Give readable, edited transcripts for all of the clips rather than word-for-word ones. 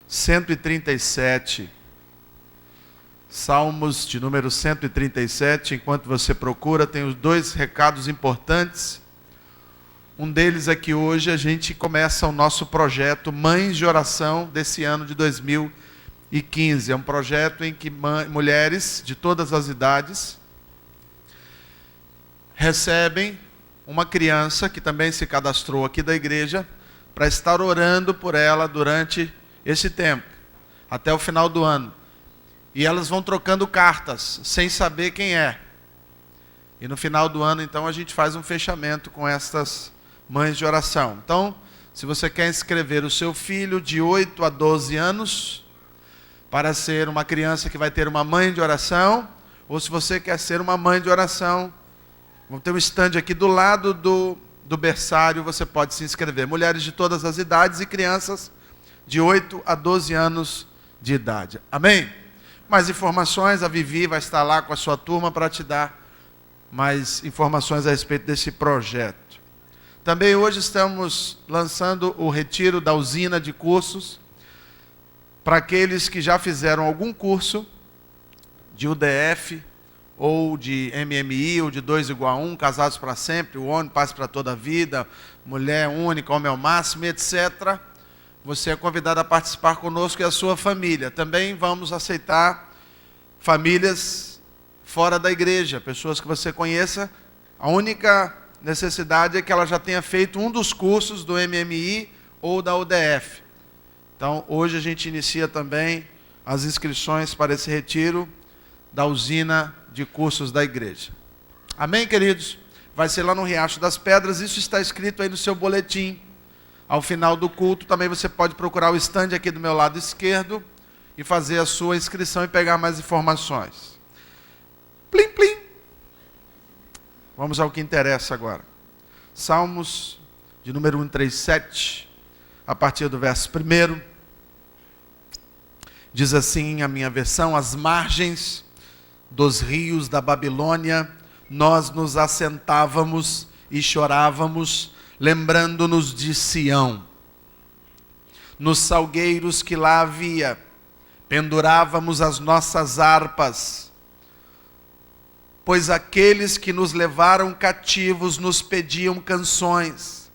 137. Salmos de número 137. Enquanto você procura, tem os dois recados importantes. Um deles é que hoje a gente começa o nosso projeto Mães de Oração desse ano de 2015. É um projeto em que mulheres de todas as idades recebem uma criança que também se cadastrou aqui da igreja para estar orando por ela durante esse tempo, até o final do ano. E elas vão trocando cartas, sem saber quem é. E no final do ano, então, a gente faz um fechamento com estas mães de oração. Então, se você quer inscrever o seu filho de 8 a 12 anos para ser uma criança que vai ter uma mãe de oração, ou se você quer ser uma mãe de oração, vamos ter um stand aqui do lado do berçário, você pode se inscrever. Mulheres de todas as idades e crianças de 8 a 12 anos de idade. Amém? Mais informações, a Vivi vai estar lá com a sua turma para te dar mais informações a respeito desse projeto. Também hoje estamos lançando o retiro da usina de cursos para aqueles que já fizeram algum curso de UDF, ou de MMI, ou de 2 igual a 1, casados para sempre, o homem paz para toda a vida, mulher única, homem ao máximo, etc. Você é convidado a participar conosco e a sua família. Também vamos aceitar famílias fora da igreja, pessoas que você conheça. A única necessidade é que ela já tenha feito um dos cursos do MMI ou da UDF. Então, hoje a gente inicia também as inscrições para esse retiro da usina de cursos da igreja. Amém, queridos? Vai ser lá no Riacho das Pedras, isso está escrito aí no seu boletim. Ao final do culto, também você pode procurar o stand aqui do meu lado esquerdo e fazer a sua inscrição e pegar mais informações. Plim, plim. Vamos ao que interessa agora. Salmos de número 137, a partir do verso 1. Diz assim a minha versão: às margens dos rios da Babilônia, nós nos assentávamos e chorávamos, lembrando-nos de Sião. Nos salgueiros que lá havia, pendurávamos as nossas harpas, pois aqueles que nos levaram cativos nos pediam canções,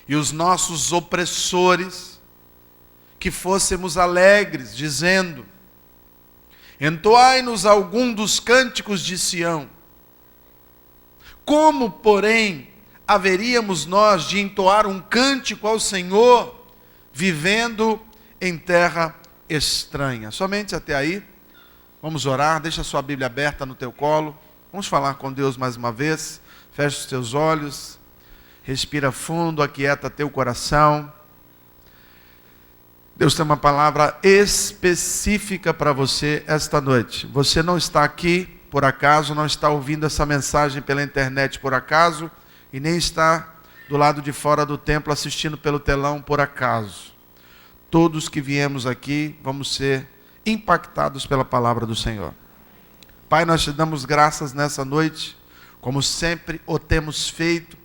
e os nossos opressores que fôssemos alegres, dizendo: entoai-nos algum dos cânticos de Sião. Como, porém, haveríamos nós de entoar um cântico ao Senhor, vivendo em terra estranha? Somente até aí. Vamos orar, deixa a sua Bíblia aberta no teu colo. Vamos falar com Deus mais uma vez. Fecha os teus olhos, respira fundo, aquieta teu coração. Deus tem uma palavra específica para você esta noite. Você não está aqui por acaso, não está ouvindo essa mensagem pela internet por acaso, e nem está do lado de fora do templo assistindo pelo telão por acaso. Todos que viemos aqui vamos ser impactados pela palavra do Senhor. Pai, nós te damos graças nessa noite, como sempre o temos feito,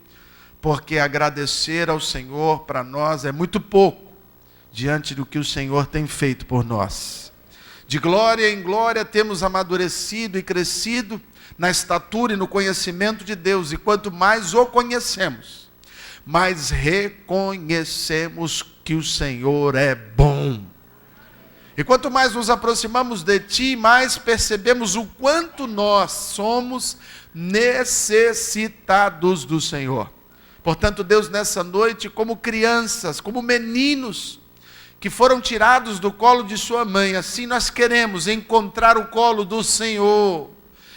porque agradecer ao Senhor para nós é muito pouco diante do que o Senhor tem feito por nós. De glória em glória temos amadurecido e crescido na estatura e no conhecimento de Deus, e quanto mais o conhecemos, mais reconhecemos que o Senhor é bom. E quanto mais nos aproximamos de Ti, mais percebemos o quanto nós somos necessitados do Senhor. Portanto, Deus, nessa noite, como crianças, como meninos, que foram tirados do colo de sua mãe, assim nós queremos encontrar o colo do Senhor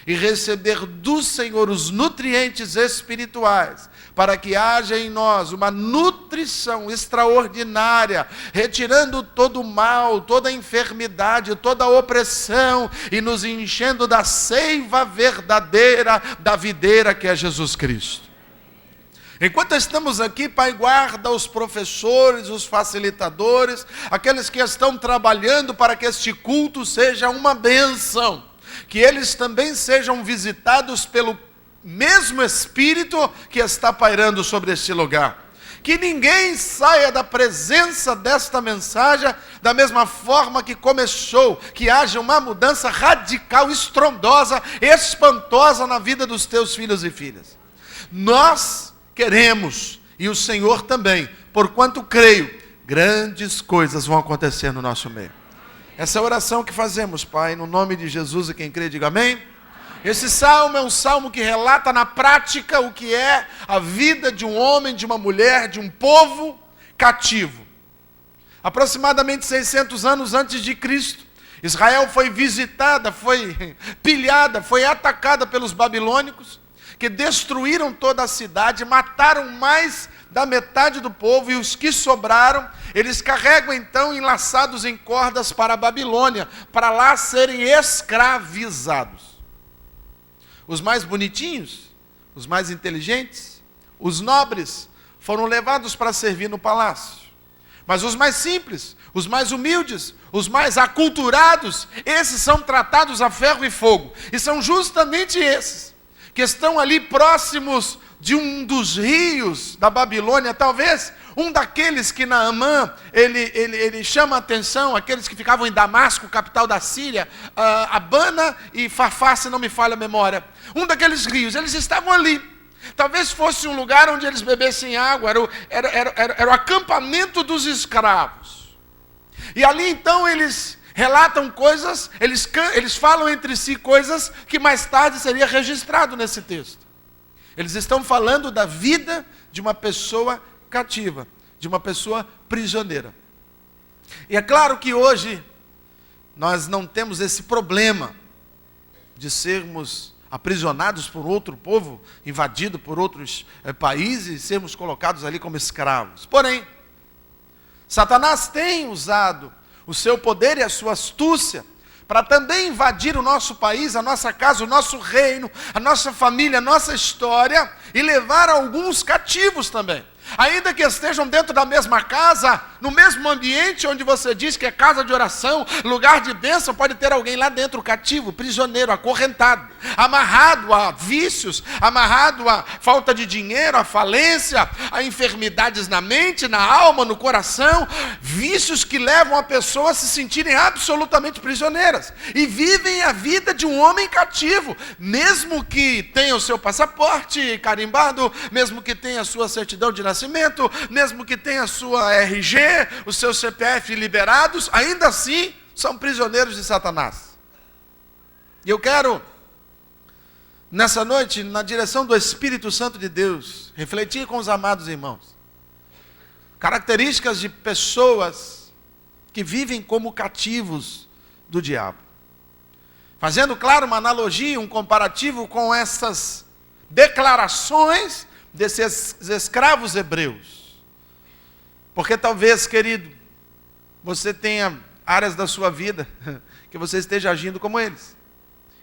e receber do Senhor os nutrientes espirituais, para que haja em nós uma nutrição extraordinária, retirando todo o mal, toda a enfermidade, toda a opressão, e nos enchendo da seiva verdadeira da videira que é Jesus Cristo. Enquanto estamos aqui, Pai, guarda os professores, os facilitadores, aqueles que estão trabalhando para que este culto seja uma bênção, que eles também sejam visitados pelo mesmo Espírito que está pairando sobre este lugar. Que ninguém saia da presença desta mensagem da mesma forma que começou. Que haja uma mudança radical, estrondosa, espantosa na vida dos teus filhos e filhas. Nós queremos, e o Senhor também, porquanto creio, grandes coisas vão acontecer no nosso meio. Essa é a oração que fazemos, Pai, no nome de Jesus, e quem crê, diga amém. Esse salmo é um salmo que relata na prática o que é a vida de um homem, de uma mulher, de um povo cativo. Aproximadamente 600 anos antes de Cristo, Israel foi visitada, foi pilhada, foi atacada pelos babilônicos, que destruíram toda a cidade, mataram mais da metade do povo, e os que sobraram, eles carregam então enlaçados em cordas para a Babilônia, para lá serem escravizados. Os mais bonitinhos, os mais inteligentes, os nobres, foram levados para servir no palácio. Mas os mais simples, os mais humildes, os mais aculturados, esses são tratados a ferro e fogo. E são justamente esses que estão ali próximos de um dos rios da Babilônia, talvez um daqueles que Naamã, ele chama a atenção, aqueles que ficavam em Damasco, capital da Síria, Abana e Farfá, se não me falha a memória. Um daqueles rios, eles estavam ali. Talvez fosse um lugar onde eles bebessem água, era o acampamento dos escravos. E ali então eles relatam coisas, eles falam entre si coisas que mais tarde seria registrado nesse texto. Eles estão falando da vida de uma pessoa cativa, de uma pessoa prisioneira. E é claro que hoje nós não temos esse problema de sermos aprisionados por outro povo, invadido por outros países, e sermos colocados ali como escravos. Porém, Satanás tem usado o seu poder e a sua astúcia para também invadir o nosso país, a nossa casa, o nosso reino, a nossa família, a nossa história, e levar alguns cativos também. Ainda que estejam dentro da mesma casa, no mesmo ambiente onde você diz que é casa de oração, lugar de bênção, pode ter alguém lá dentro cativo, prisioneiro, acorrentado, amarrado a vícios, amarrado a falta de dinheiro, a falência, a enfermidades na mente, na alma, no coração, vícios que levam a pessoa a se sentirem absolutamente prisioneiras, e vivem a vida de um homem cativo, mesmo que tenha o seu passaporte carimbado, mesmo que tenha a sua certidão de nascimento, mesmo que tenha a sua RG, o seu CPF liberados, ainda assim são prisioneiros de Satanás. E eu quero, nessa noite, na direção do Espírito Santo de Deus, refletir com os amados irmãos características de pessoas que vivem como cativos do diabo. Fazendo, claro, uma analogia, um comparativo com essas declarações desses escravos hebreus. Porque talvez, querido, você tenha áreas da sua vida que você esteja agindo como eles.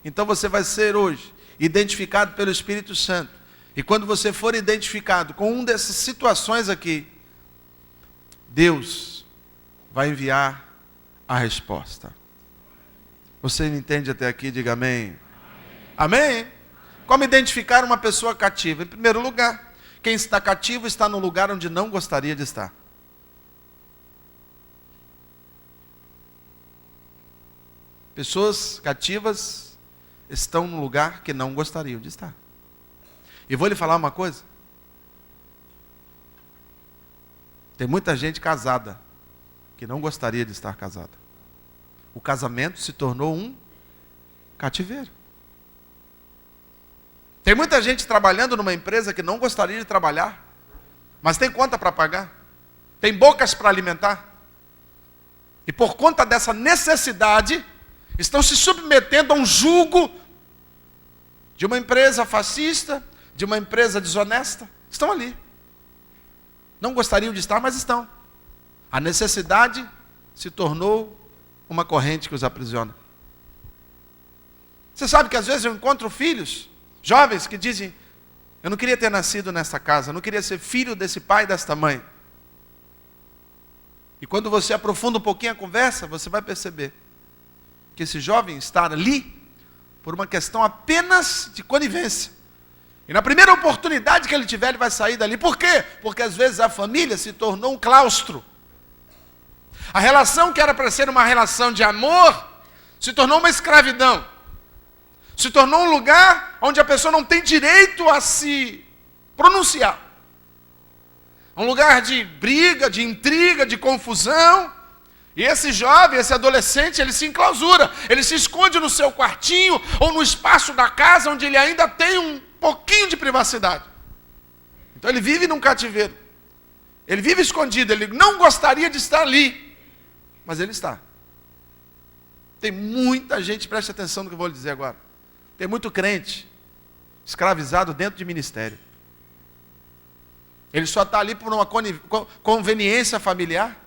Então você vai ser hoje identificado pelo Espírito Santo. E quando você for identificado com uma dessas situações aqui, Deus vai enviar a resposta. Você me entende até aqui? Diga amém. Amém? Como identificar uma pessoa cativa? Em primeiro lugar, quem está cativo está no lugar onde não gostaria de estar. Pessoas cativas estão no lugar que não gostariam de estar. E vou lhe falar uma coisa. Tem muita gente casada que não gostaria de estar casada. O casamento se tornou um cativeiro. Tem muita gente trabalhando numa empresa que não gostaria de trabalhar, mas tem conta para pagar, tem bocas para alimentar. E por conta dessa necessidade, estão se submetendo a um jugo de uma empresa fascista, de uma empresa desonesta. Estão ali. Não gostariam de estar, mas estão. A necessidade se tornou uma corrente que os aprisiona. Você sabe que às vezes eu encontro filhos jovens que dizem: eu não queria ter nascido nessa casa, eu não queria ser filho desse pai e desta mãe. E quando você aprofunda um pouquinho a conversa, você vai perceber que esse jovem está ali por uma questão apenas de conivência. E na primeira oportunidade que ele tiver, ele vai sair dali. Por quê? Porque às vezes a família se tornou um claustro. A relação que era para ser uma relação de amor, se tornou uma escravidão. Se tornou um lugar onde a pessoa não tem direito a se pronunciar. Um lugar de briga, de intriga, de confusão. E esse jovem, esse adolescente, ele se enclausura. Ele se esconde no seu quartinho ou no espaço da casa onde ele ainda tem um pouquinho de privacidade. Então ele vive num cativeiro. Ele vive escondido. Ele não gostaria de estar ali. Mas ele está. Tem muita gente, preste atenção no que eu vou lhe dizer agora. Tem muito crente escravizado dentro de ministério. Ele só está ali por uma conveniência familiar.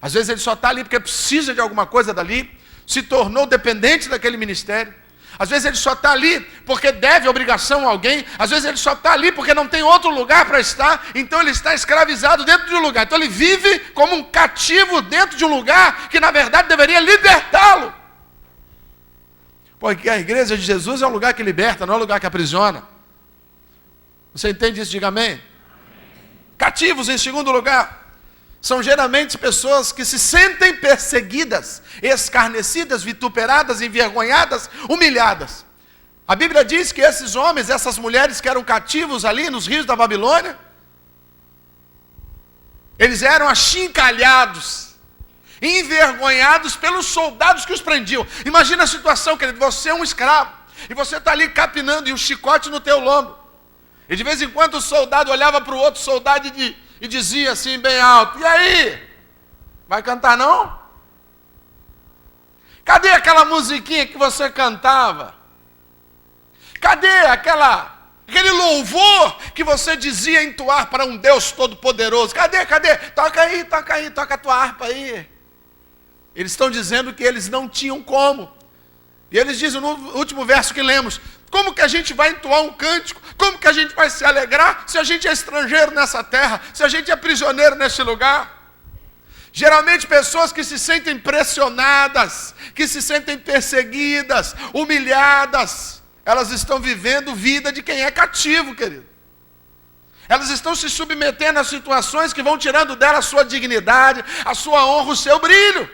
Às vezes ele só está ali porque precisa de alguma coisa dali, se tornou dependente daquele ministério. Às vezes ele só está ali porque deve obrigação a alguém. Às vezes ele só está ali porque não tem outro lugar para estar. Então ele está escravizado dentro de um lugar. Então ele vive como um cativo dentro de um lugar que na verdade deveria libertá-lo. Porque a igreja de Jesus é um lugar que liberta, não é um lugar que aprisiona. Você entende isso? Diga amém. Cativos, em segundo lugar, são geralmente pessoas que se sentem perseguidas, escarnecidas, vituperadas, envergonhadas, humilhadas. A Bíblia diz que esses homens, essas mulheres que eram cativos ali nos rios da Babilônia, eles eram achincalhados, envergonhados pelos soldados que os prendiam. Imagina a situação, querido, você é um escravo, e você está ali capinando, e um chicote no teu lombo. E de vez em quando o soldado olhava para o outro soldado e dizia assim bem alto: e aí? Vai cantar não? Cadê aquela musiquinha que você cantava? Cadê aquele louvor que você dizia entoar para um Deus todo-poderoso? Cadê? Toca aí, toca a tua harpa aí. Eles estão dizendo que eles não tinham como. E eles dizem no último verso que lemos: como que a gente vai entoar um cântico? Como que a gente vai se alegrar se a gente é estrangeiro nessa terra? Se a gente é prisioneiro nesse lugar? Geralmente pessoas que se sentem pressionadas, que se sentem perseguidas, humilhadas, elas estão vivendo vida de quem é cativo, querido. Elas estão se submetendo a situações que vão tirando dela a sua dignidade, a sua honra, o seu brilho.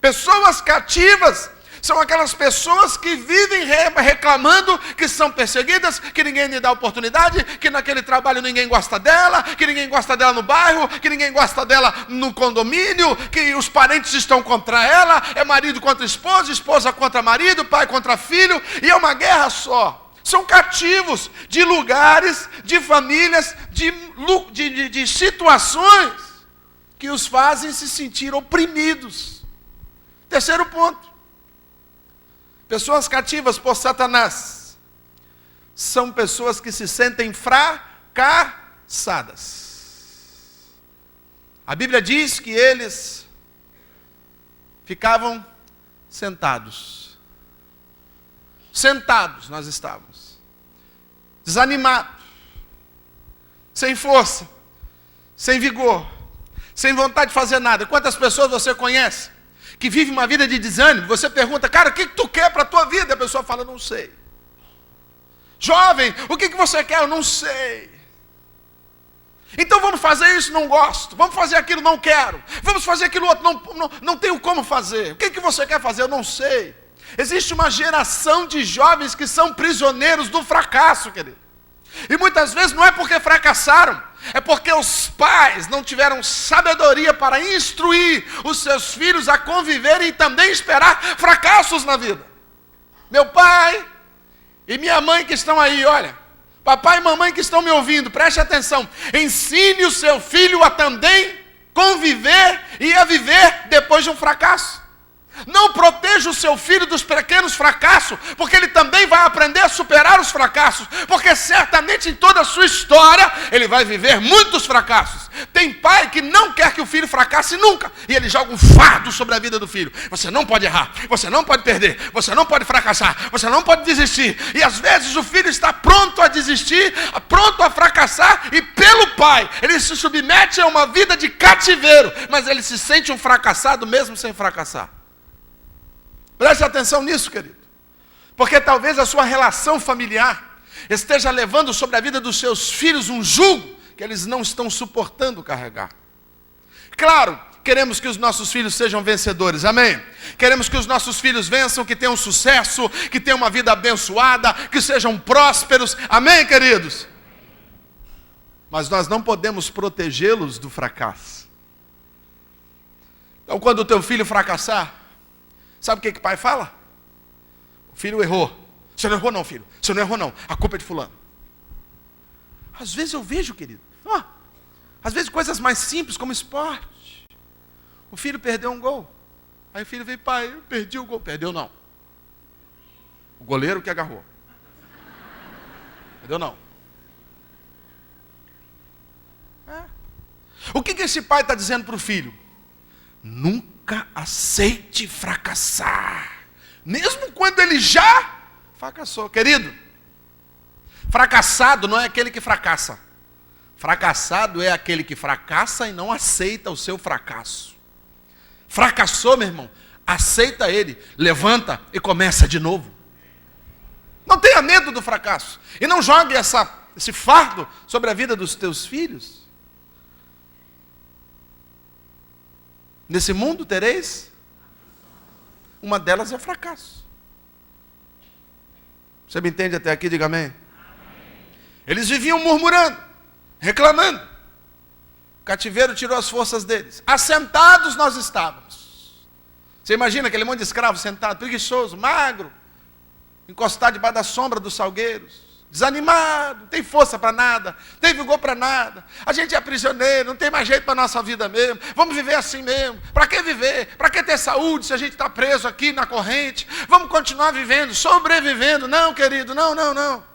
Pessoas cativas são aquelas pessoas que vivem reclamando que são perseguidas, que ninguém lhe dá oportunidade, que naquele trabalho ninguém gosta dela, que ninguém gosta dela no bairro, que ninguém gosta dela no condomínio, que os parentes estão contra ela, é marido contra esposa, esposa contra marido, pai contra filho, e é uma guerra só. São cativos de lugares, de famílias, de situações que os fazem se sentir oprimidos. Terceiro ponto. Pessoas cativas por Satanás são pessoas que se sentem fracassadas. A Bíblia diz que eles ficavam sentados. Sentados nós estávamos. Desanimados. Sem força. Sem vigor. Sem vontade de fazer nada. Quantas pessoas você conhece que vive uma vida de desânimo? Você pergunta: cara, o que tu quer para a tua vida? A pessoa fala: não sei. Jovem, o que você quer? Eu não sei. Então vamos fazer isso? Não gosto. Vamos fazer aquilo? Não quero. Vamos fazer aquilo outro? Não tenho como fazer. O que você quer fazer? Eu não sei. Existe uma geração de jovens que são prisioneiros do fracasso, querido. E muitas vezes não é porque fracassaram, é porque os pais não tiveram sabedoria para instruir os seus filhos a conviverem e também esperar fracassos na vida. Meu pai e minha mãe que estão aí, olha, papai e mamãe que estão me ouvindo, preste atenção. Ensine o seu filho a também conviver e a viver depois de um fracasso. Não proteja o seu filho dos pequenos fracassos, porque ele também vai aprender a superar os fracassos, porque certamente em toda a sua história ele vai viver muitos fracassos. Tem pai que não quer que o filho fracasse nunca, e ele joga um fardo sobre a vida do filho. Você não pode errar, você não pode perder, você não pode fracassar, você não pode desistir. E às vezes o filho está pronto a desistir, pronto a fracassar, e pelo pai ele se submete a uma vida de cativeiro, mas ele se sente um fracassado mesmo sem fracassar. Preste atenção nisso, querido. Porque talvez a sua relação familiar esteja levando sobre a vida dos seus filhos um jugo que eles não estão suportando carregar. Claro, queremos que os nossos filhos sejam vencedores, amém? Queremos que os nossos filhos vençam, que tenham sucesso, que tenham uma vida abençoada, que sejam prósperos, amém, queridos? Mas nós não podemos protegê-los do fracasso. Então, quando o teu filho fracassar, sabe o que o pai fala? O filho errou. Você não errou não, filho. Você não errou não. A culpa é de fulano. Às vezes eu vejo, querido. Às vezes coisas mais simples, como esporte. O filho perdeu um gol. Aí o filho veio, pai, eu perdi o gol. Perdeu não. O goleiro que agarrou. Perdeu não. O que esse pai está dizendo para o filho? Nunca aceite fracassar. Mesmo quando ele já fracassou. Querido, fracassado não é aquele que fracassa. Fracassado é aquele que fracassa e não aceita o seu fracasso. Fracassou, meu irmão, aceita ele, levanta e começa de novo. Não tenha medo do fracasso. E não jogue esse fardo sobre a vida dos teus filhos. Nesse mundo tereis, uma delas é o fracasso. Você me entende até aqui? Diga amém. Eles viviam murmurando, reclamando. O cativeiro tirou as forças deles. Assentados nós estávamos. Você imagina aquele monte de escravo sentado, preguiçoso, magro, encostado debaixo da sombra dos salgueiros, desanimado, não tem força para nada, não tem vigor para nada. A gente é prisioneiro, não tem mais jeito para a nossa vida mesmo. Vamos viver assim mesmo. Para que viver? Para que ter saúde se a gente está preso aqui na corrente? Vamos continuar vivendo, sobrevivendo. Não, querido, não.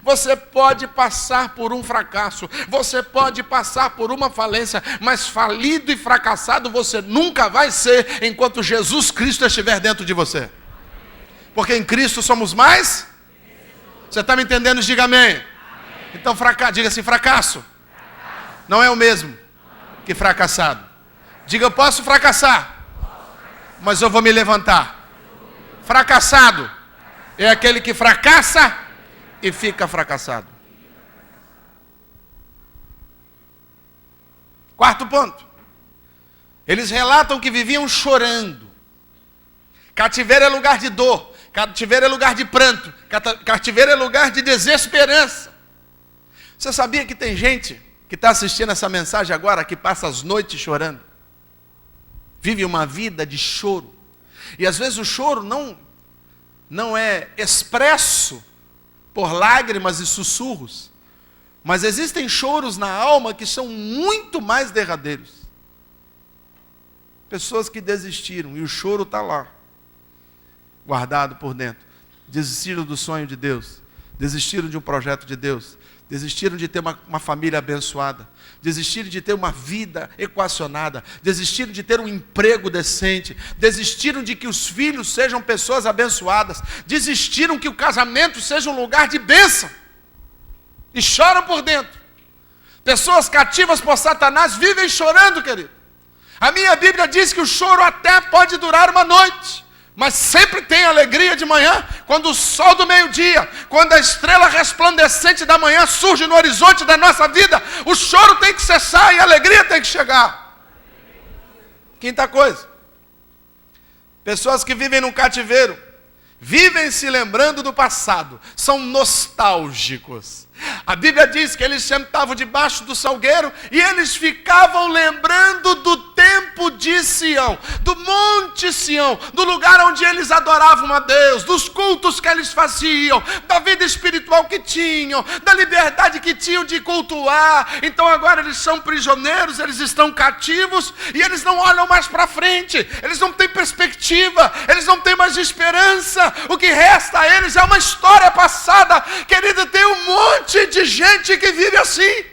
Você pode passar por um fracasso, você pode passar por uma falência, mas falido e fracassado você nunca vai ser enquanto Jesus Cristo estiver dentro de você. Porque em Cristo somos mais. Você está me entendendo? Diga amém. Amém. Então, diga assim, fracasso não é o mesmo que fracassado. Diga, eu posso fracassar, mas eu vou me levantar. Fracassado é aquele que fracassa e fica fracassado. Quarto ponto. Eles relatam que viviam chorando. Cativeiro é lugar de dor. Cativeiro é lugar de pranto. Cativeiro é lugar de desesperança. Você sabia que tem gente que está assistindo essa mensagem agora, que passa as noites chorando? Vive uma vida de choro. E às vezes o choro não é expresso por lágrimas e sussurros. Mas existem choros na alma que são muito mais derradeiros. Pessoas que desistiram e o choro está lá, guardado por dentro. Desistiram do sonho de Deus, desistiram de um projeto de Deus, desistiram de ter uma família abençoada, desistiram de ter uma vida equacionada, desistiram de ter um emprego decente, desistiram de que os filhos sejam pessoas abençoadas, desistiram que o casamento seja um lugar de bênção, e choram por dentro. Pessoas cativas por Satanás vivem chorando, querido. A minha Bíblia diz que o choro até pode durar uma noite, mas sempre tem alegria de manhã, quando o sol do meio-dia, quando a estrela resplandecente da manhã surge no horizonte da nossa vida, o choro tem que cessar e a alegria tem que chegar. Quinta coisa, pessoas que vivem num cativeiro, vivem se lembrando do passado, são nostálgicos. A Bíblia diz que eles sentavam debaixo do salgueiro e eles ficavam lembrando do tempo de Sião, do Monte Sião, do lugar onde eles adoravam a Deus, dos cultos que eles faziam, da vida espiritual que tinham, da liberdade que tinham de cultuar. Então agora eles são prisioneiros, eles estão cativos e eles não olham mais para frente, eles não têm perspectiva, eles não têm mais esperança. O que resta a eles é uma história passada. Querido, tem um monte de gente que vive assim.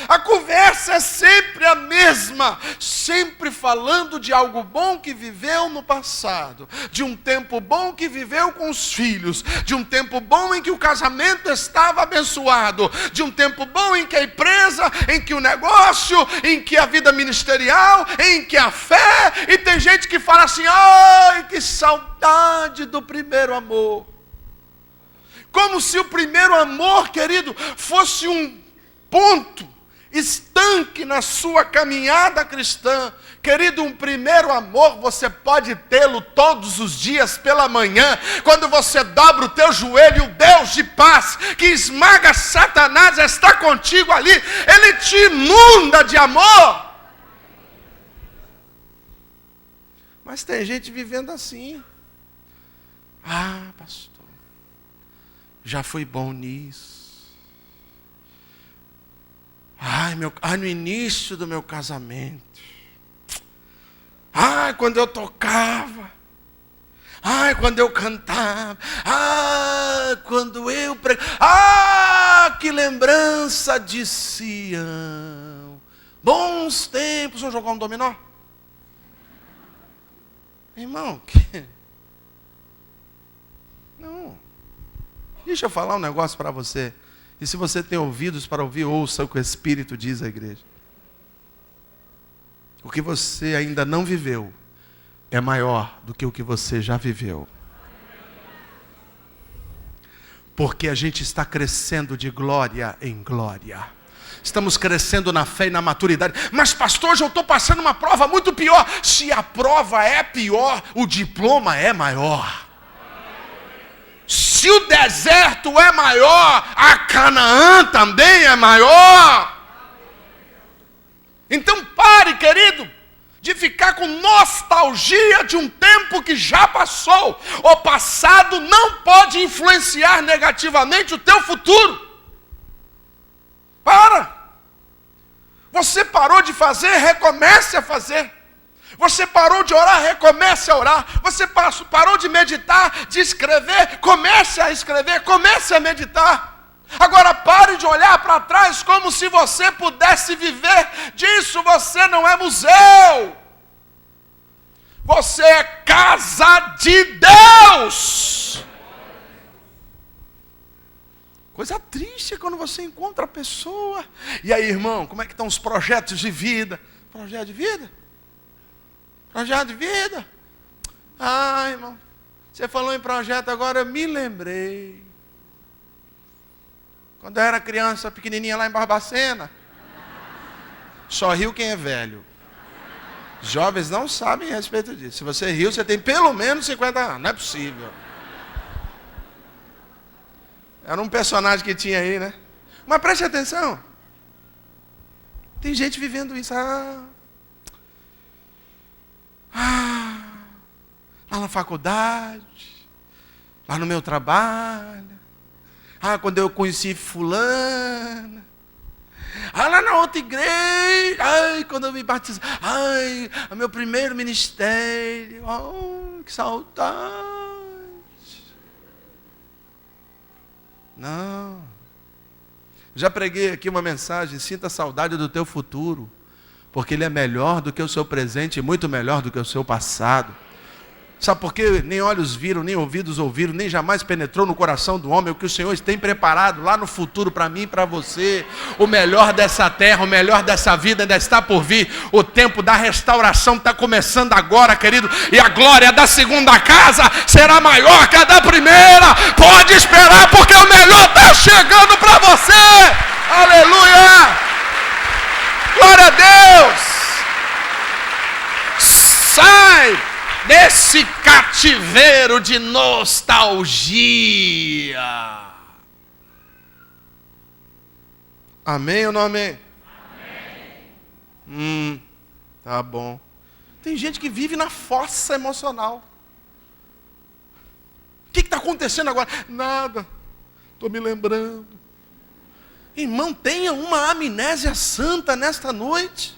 A conversa é sempre a mesma, sempre falando de algo bom que viveu no passado, de um tempo bom que viveu com os filhos, de um tempo bom em que o casamento estava abençoado, de um tempo bom em que a empresa, em que o negócio, em que a vida ministerial, em que a fé. E tem gente que fala assim: ai, que saudade do primeiro amor. Como se o primeiro amor, querido, fosse um ponto estanque na sua caminhada cristã. Querido, um primeiro amor você pode tê-lo todos os dias pela manhã, quando você dobra o teu joelho, o Deus de paz, que esmaga Satanás, está contigo ali, ele te inunda de amor. Mas tem gente vivendo assim. Ah, pastor, já fui bom nisso. No início do meu casamento. Quando eu tocava. Quando eu cantava. Quando eu pregava. Que lembrança de Sião. Bons tempos. Vamos jogar um dominó? Irmão, não. Deixa eu falar um negócio para você. E se você tem ouvidos para ouvir, ouça o que o Espírito diz à igreja. O que você ainda não viveu é maior do que o que você já viveu. Porque a gente está crescendo de glória em glória. Estamos crescendo na fé e na maturidade. Mas pastor, hoje eu estou passando uma prova muito pior. Se a prova é pior, o diploma é maior. Se o deserto é maior, a Canaã também é maior. Então pare, querido, de ficar com nostalgia de um tempo que já passou. O passado não pode influenciar negativamente o teu futuro. Para. Você parou de fazer, recomece a fazer. Você parou de orar, recomece a orar. Você parou de meditar, de escrever, comece a escrever, comece a meditar. Agora pare de olhar para trás como se você pudesse viver disso. Você não é museu. Você é casa de Deus. Coisa triste é quando você encontra a pessoa. E aí, irmão, como é que estão os projetos de vida? Projeto de vida? Projeto de vida? Irmão, você falou em projeto agora, eu me lembrei. Quando eu era criança, pequenininha lá em Barbacena, só riu quem é velho. Os jovens não sabem a respeito disso. Se você riu, você tem pelo menos 50 anos. Não é possível. Era um personagem que tinha aí, né? Mas preste atenção. Tem gente vivendo isso. Lá na faculdade, lá no meu trabalho, quando eu conheci fulana, lá na outra igreja, quando eu me batizei, o meu primeiro ministério, que saudade. Não. Já preguei aqui uma mensagem, sinta a saudade do teu futuro, porque ele é melhor do que o seu presente e muito melhor do que o seu passado. Sabe por quê? Nem olhos viram, nem ouvidos ouviram, nem jamais penetrou no coração do homem o que o Senhor tem preparado lá no futuro para mim e para você. O melhor dessa terra, o melhor dessa vida ainda está por vir. O tempo da restauração está começando agora, querido. E a glória da segunda casa será maior que a da primeira. Pode esperar, porque o melhor está chegando para você. Aleluia! Glória a Deus! Sai desse cativeiro de nostalgia. Amém ou não amém? Amém. Tá bom. Tem gente que vive na fossa emocional. O que está acontecendo agora? Nada. Estou me lembrando. Irmão, tenha uma amnésia santa nesta noite.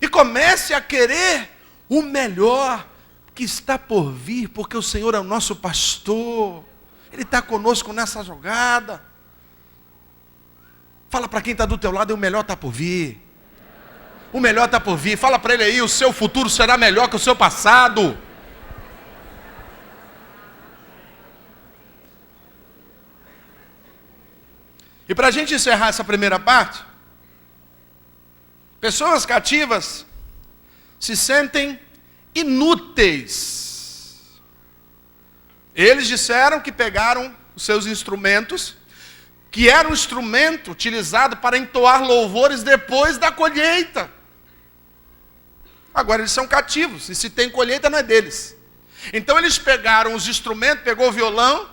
E comece a querer o melhor que está por vir, porque o Senhor é o nosso pastor. Ele está conosco nessa jogada. Fala para quem está do teu lado, o melhor está por vir. O melhor está por vir. Fala para ele aí, o seu futuro será melhor que o seu passado. E para a gente encerrar essa primeira parte, pessoas cativas se sentem inúteis. Eles disseram que pegaram os seus instrumentos, que era um instrumento utilizado para entoar louvores depois da colheita. Agora eles são cativos, e se tem colheita não é deles. Então eles pegaram os instrumentos, pegou o violão,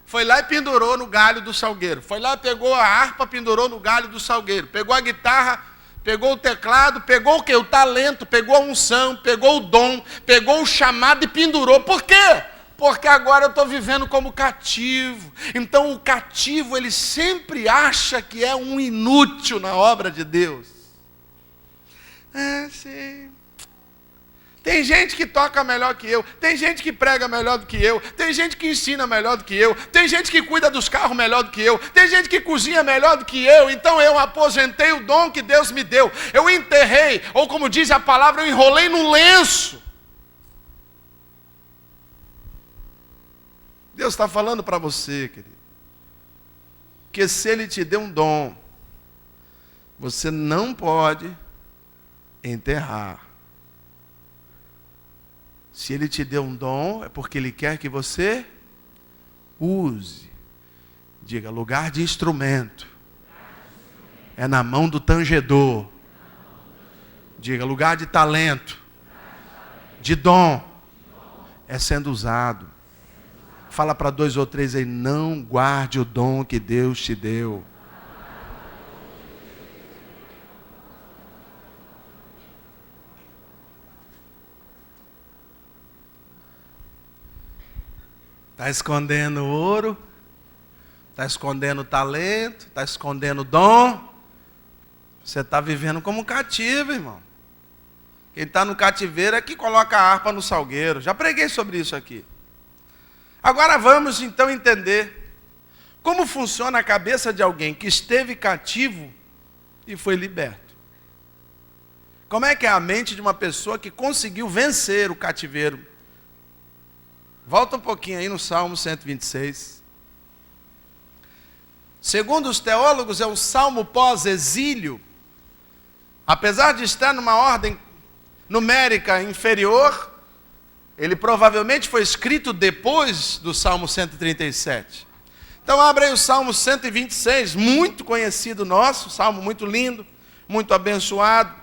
foi lá e pendurou no galho do salgueiro. Foi lá, pegou a harpa, pendurou no galho do salgueiro. Pegou a guitarra, pegou o teclado, pegou o quê? O talento, pegou a unção, pegou o dom, pegou o chamado e pendurou. Por quê? Porque agora eu estou vivendo como cativo. Então o cativo, ele sempre acha que é um inútil na obra de Deus. Sim. Tem gente que toca melhor que eu, tem gente que prega melhor do que eu, tem gente que ensina melhor do que eu, tem gente que cuida dos carros melhor do que eu, tem gente que cozinha melhor do que eu, então eu aposentei o dom que Deus me deu, eu enterrei, ou como diz a palavra, eu enrolei no lenço. Deus está falando para você, querido, que se Ele te deu um dom, você não pode enterrar. Se Ele te deu um dom, é porque Ele quer que você use. Diga, lugar de instrumento é na mão do tangedor. Diga, lugar de talento, de dom, é sendo usado. Fala para 2 ou 3 aí, não guarde o dom que Deus te deu. Está escondendo ouro, está escondendo talento, está escondendo dom. Você está vivendo como cativo, irmão. Quem está no cativeiro é que coloca a harpa no salgueiro. Já preguei sobre isso aqui. Agora vamos então entender como funciona a cabeça de alguém que esteve cativo e foi liberto. Como é que é a mente de uma pessoa que conseguiu vencer o cativeiro? Volta um pouquinho aí no Salmo 126. Segundo os teólogos, é o salmo pós-exílio. Apesar de estar numa ordem numérica inferior, ele provavelmente foi escrito depois do Salmo 137. Então abre aí o Salmo 126, muito conhecido nosso, salmo muito lindo, muito abençoado.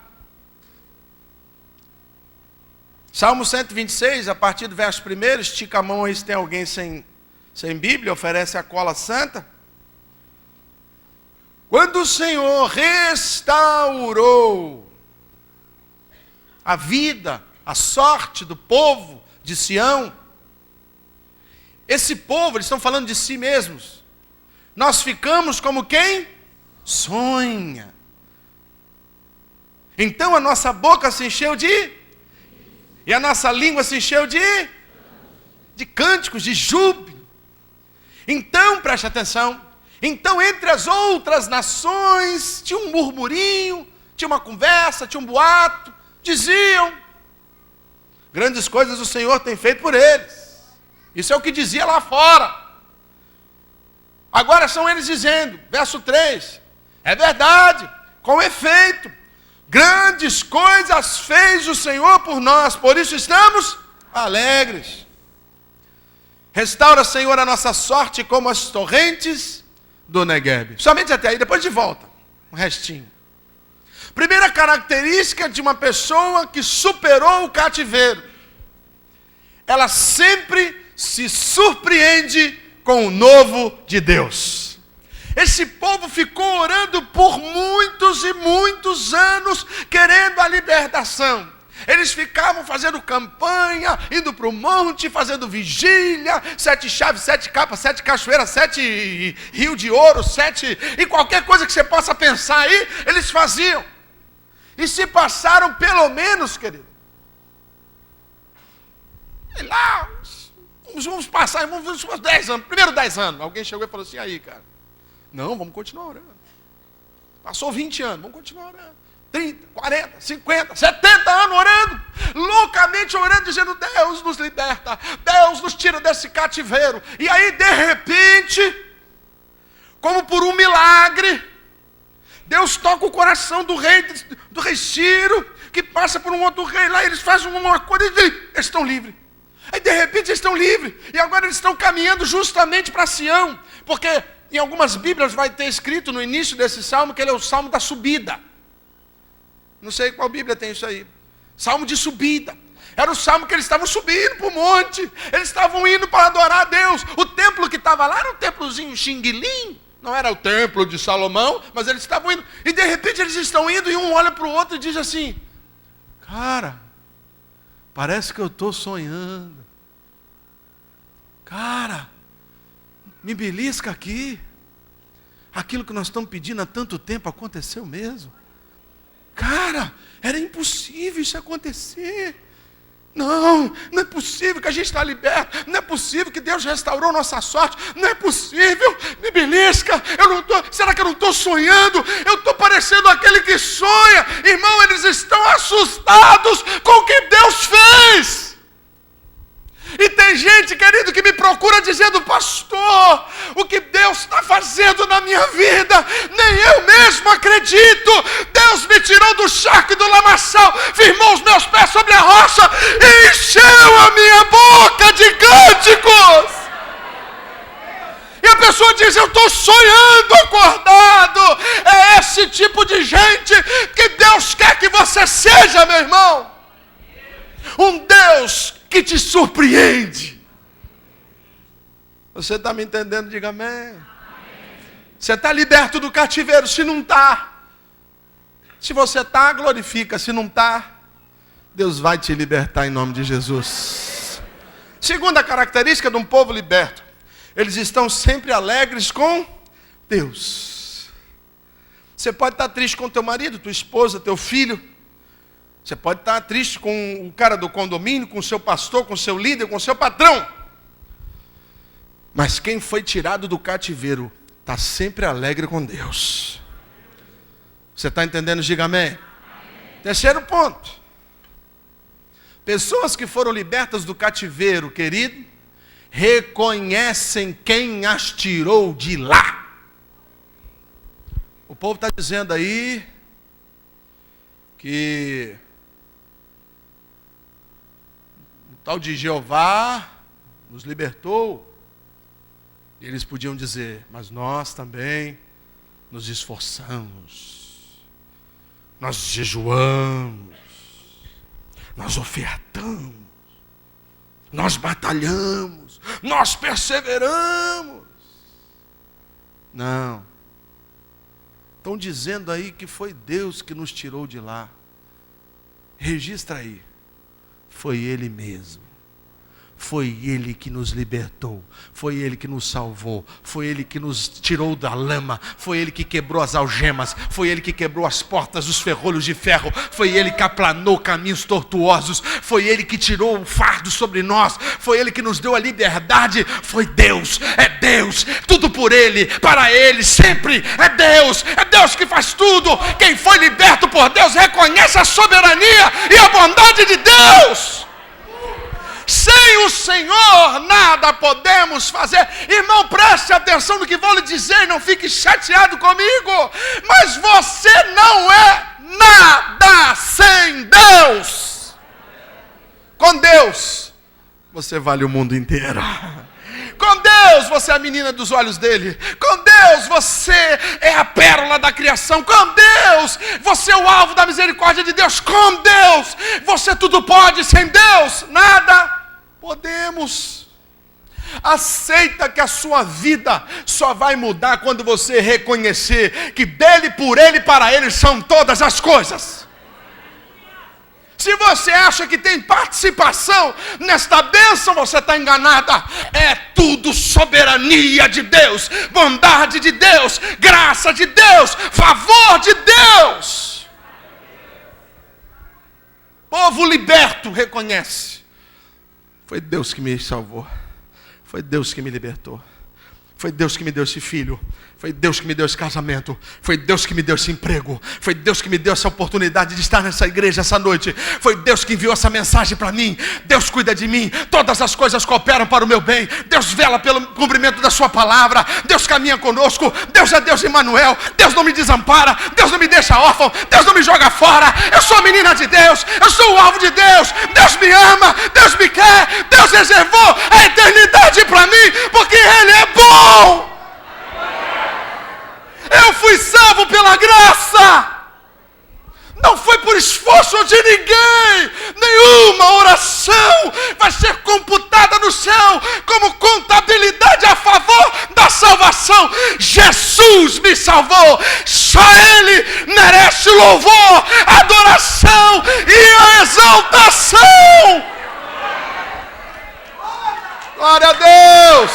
Salmo 126, a partir do verso 1, estica a mão aí se tem alguém sem Bíblia, oferece a cola santa. Quando o Senhor restaurou a vida, a sorte do povo de Sião, esse povo, eles estão falando de si mesmos, nós ficamos como quem sonha. Então a nossa boca se encheu e a nossa língua se encheu de cânticos, de júbilo. Então, preste atenção, então entre as outras nações, tinha um murmurinho, tinha uma conversa, tinha um boato, diziam, grandes coisas o Senhor tem feito por eles. Isso é o que dizia lá fora. Agora são eles dizendo, verso 3, é verdade, com efeito, grandes coisas fez o Senhor por nós, por isso estamos alegres. Restaura, Senhor, a nossa sorte como as torrentes do Negueb. Somente até aí, depois de volta, um restinho. Primeira característica de uma pessoa que superou o cativeiro: ela sempre se surpreende com o novo de Deus. Esse povo ficou orando por muitos e muitos anos, querendo a libertação. Eles ficavam fazendo campanha, indo para o monte, fazendo vigília, 7 chaves, 7 capas, 7 cachoeiras, 7 rios de ouro, 7... E qualquer coisa que você possa pensar aí, eles faziam. E se passaram pelo menos, querido, sei lá, vamos passar, vamos uns 10 anos, primeiro 10 anos. Alguém chegou e falou assim, aí, cara, não, vamos continuar orando. Passou 20 anos, vamos continuar orando. 30, 40, 50, 70 anos orando, loucamente orando, dizendo, Deus nos liberta, Deus nos tira desse cativeiro. E aí, de repente, como por um milagre, Deus toca o coração do rei Ciro, que passa por um outro rei lá, eles fazem uma coisa e eles estão livres. Aí de repente eles estão livres. E agora eles estão caminhando justamente para Sião. Porque em algumas Bíblias vai ter escrito no início desse salmo que ele é o salmo da subida. Não sei qual Bíblia tem isso aí. Salmo de subida. Era o salmo que eles estavam subindo para o monte. Eles estavam indo para adorar a Deus. O templo que estava lá era um templozinho xinguilim. Não era o templo de Salomão, mas eles estavam indo. E de repente eles estão indo e um olha para o outro e diz assim: cara, parece que eu estou sonhando. Cara, me belisca aqui. Aquilo que nós estamos pedindo há tanto tempo aconteceu mesmo. Cara, era impossível isso acontecer. Não é possível que a gente está liberto. Não é possível que Deus restaurou nossa sorte. Não é possível. Me belisca. Será que eu não estou sonhando? Eu estou parecendo aquele que sonha. Irmão, eles estão assustados com o que Deus fez. E tem gente, querido, que me procura dizendo: pastor, o que Deus está fazendo na minha vida, nem eu mesmo acredito. Deus me tirou do charco e do lamaçal, firmou os meus pés sobre a rocha e encheu a minha boca de cânticos. E a pessoa diz: eu estou sonhando acordado. É esse tipo de gente que Deus quer que você seja, meu irmão. Um Deus que te surpreende. Você está me entendendo? Diga amém. Você está liberto do cativeiro? Se não está, se você está, glorifica. Se não está, Deus vai te libertar em nome de Jesus. Segunda característica de um povo liberto: eles estão sempre alegres com Deus. Você pode estar triste com teu marido, tua esposa, teu filho. Você pode estar triste com o cara do condomínio, com o seu pastor, com o seu líder, com o seu patrão. Mas quem foi tirado do cativeiro está sempre alegre com Deus. Você está entendendo? Diga amém. Terceiro ponto: pessoas que foram libertas do cativeiro, querido, reconhecem quem as tirou de lá. O povo está dizendo aí que o tal de Jeová nos libertou. E eles podiam dizer: mas nós também nos esforçamos, nós jejuamos, nós ofertamos, nós batalhamos, nós perseveramos. Não. Estão dizendo aí que foi Deus que nos tirou de lá. Registra aí. Foi Ele mesmo. Foi Ele que nos libertou. Foi Ele que nos salvou. Foi Ele que nos tirou da lama. Foi Ele que quebrou as algemas. Foi Ele que quebrou as portas dos ferrolhos de ferro. Foi Ele que aplanou caminhos tortuosos. Foi Ele que tirou o fardo sobre nós. Foi Ele que nos deu a liberdade. Foi Deus. É Deus. Tudo por Ele, para Ele, sempre. É Deus. É Deus que faz tudo. Quem foi liberto por Deus reconhece a soberania e a bondade de Deus. Sem o Senhor nada podemos fazer. Irmão, preste atenção no que vou lhe dizer, não fique chateado comigo. Mas você não é nada sem Deus. Com Deus, você vale o mundo inteiro. Com Deus, você é a menina dos olhos dele. Com Deus, você é a pérola da criação. Com Deus, você é o alvo da misericórdia de Deus. Com Deus, você tudo pode. Sem Deus, nada podemos. Aceita que a sua vida só vai mudar quando você reconhecer que dele, por ele e para ele são todas as coisas. Se você acha que tem participação nesta bênção, você está enganada. É tudo soberania de Deus, bondade de Deus, graça de Deus, favor de Deus. Povo liberto reconhece: foi Deus que me salvou, foi Deus que me libertou, foi Deus que me deu esse filho, foi Deus que me deu esse casamento, foi Deus que me deu esse emprego, foi Deus que me deu essa oportunidade de estar nessa igreja essa noite, foi Deus que enviou essa mensagem para mim. Deus cuida de mim, todas as coisas cooperam para o meu bem. Deus vela pelo cumprimento da sua palavra. Deus caminha conosco. Deus é Deus de Emmanuel. Deus não me desampara, Deus não me deixa órfão, Deus não me joga fora. Eu sou a menina de Deus, eu sou o alvo de Deus. Deus Deus me ama, Deus me quer, Deus reservou a eternidade para mim, porque Ele é bom. Eu fui salvo pela graça. Não foi por esforço de ninguém. Nenhuma oração vai ser computada no céu como contabilidade a favor da salvação. Jesus me salvou. Só Ele merece louvor, adoração e a exaltação. Glória a Deus.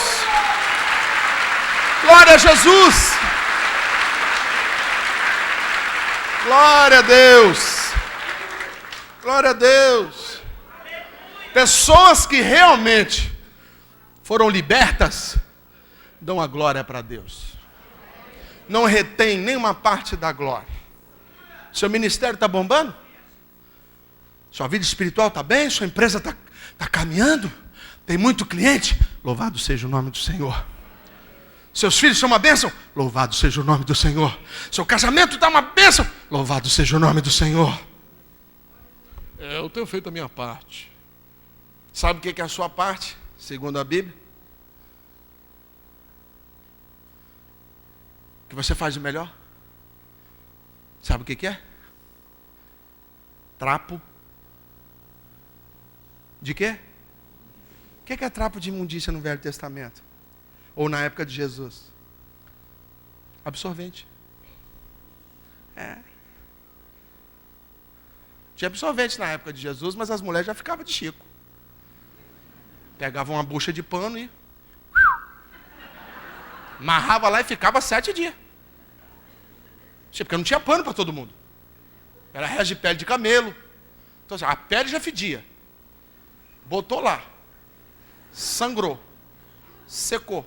Glória a Jesus. Glória a Deus. Glória a Deus. Pessoas que realmente foram libertas dão a glória para Deus. Não retém nenhuma parte da glória. Seu ministério está bombando? Sua vida espiritual está bem? Sua empresa está caminhando? Tem muito cliente? Louvado seja o nome do Senhor. Seus filhos são uma bênção? Louvado seja o nome do Senhor. Seu casamento está uma bênção? Louvado seja o nome do Senhor. Eu tenho feito a minha parte. Sabe o que é a sua parte, segundo a Bíblia? O que você faz de melhor? Sabe o que é? Trapo. De quê? O que é trapo de imundícia no Velho Testamento? Ou na época de Jesus? Absorvente. Tinha absorvente na época de Jesus, mas as mulheres já ficavam de chico. Pegavam uma bucha de pano e amarrava lá e ficava 7 dias. Porque não tinha pano para todo mundo. Era resto de pele de camelo. Então a pele já fedia. Botou lá. Sangrou. Secou.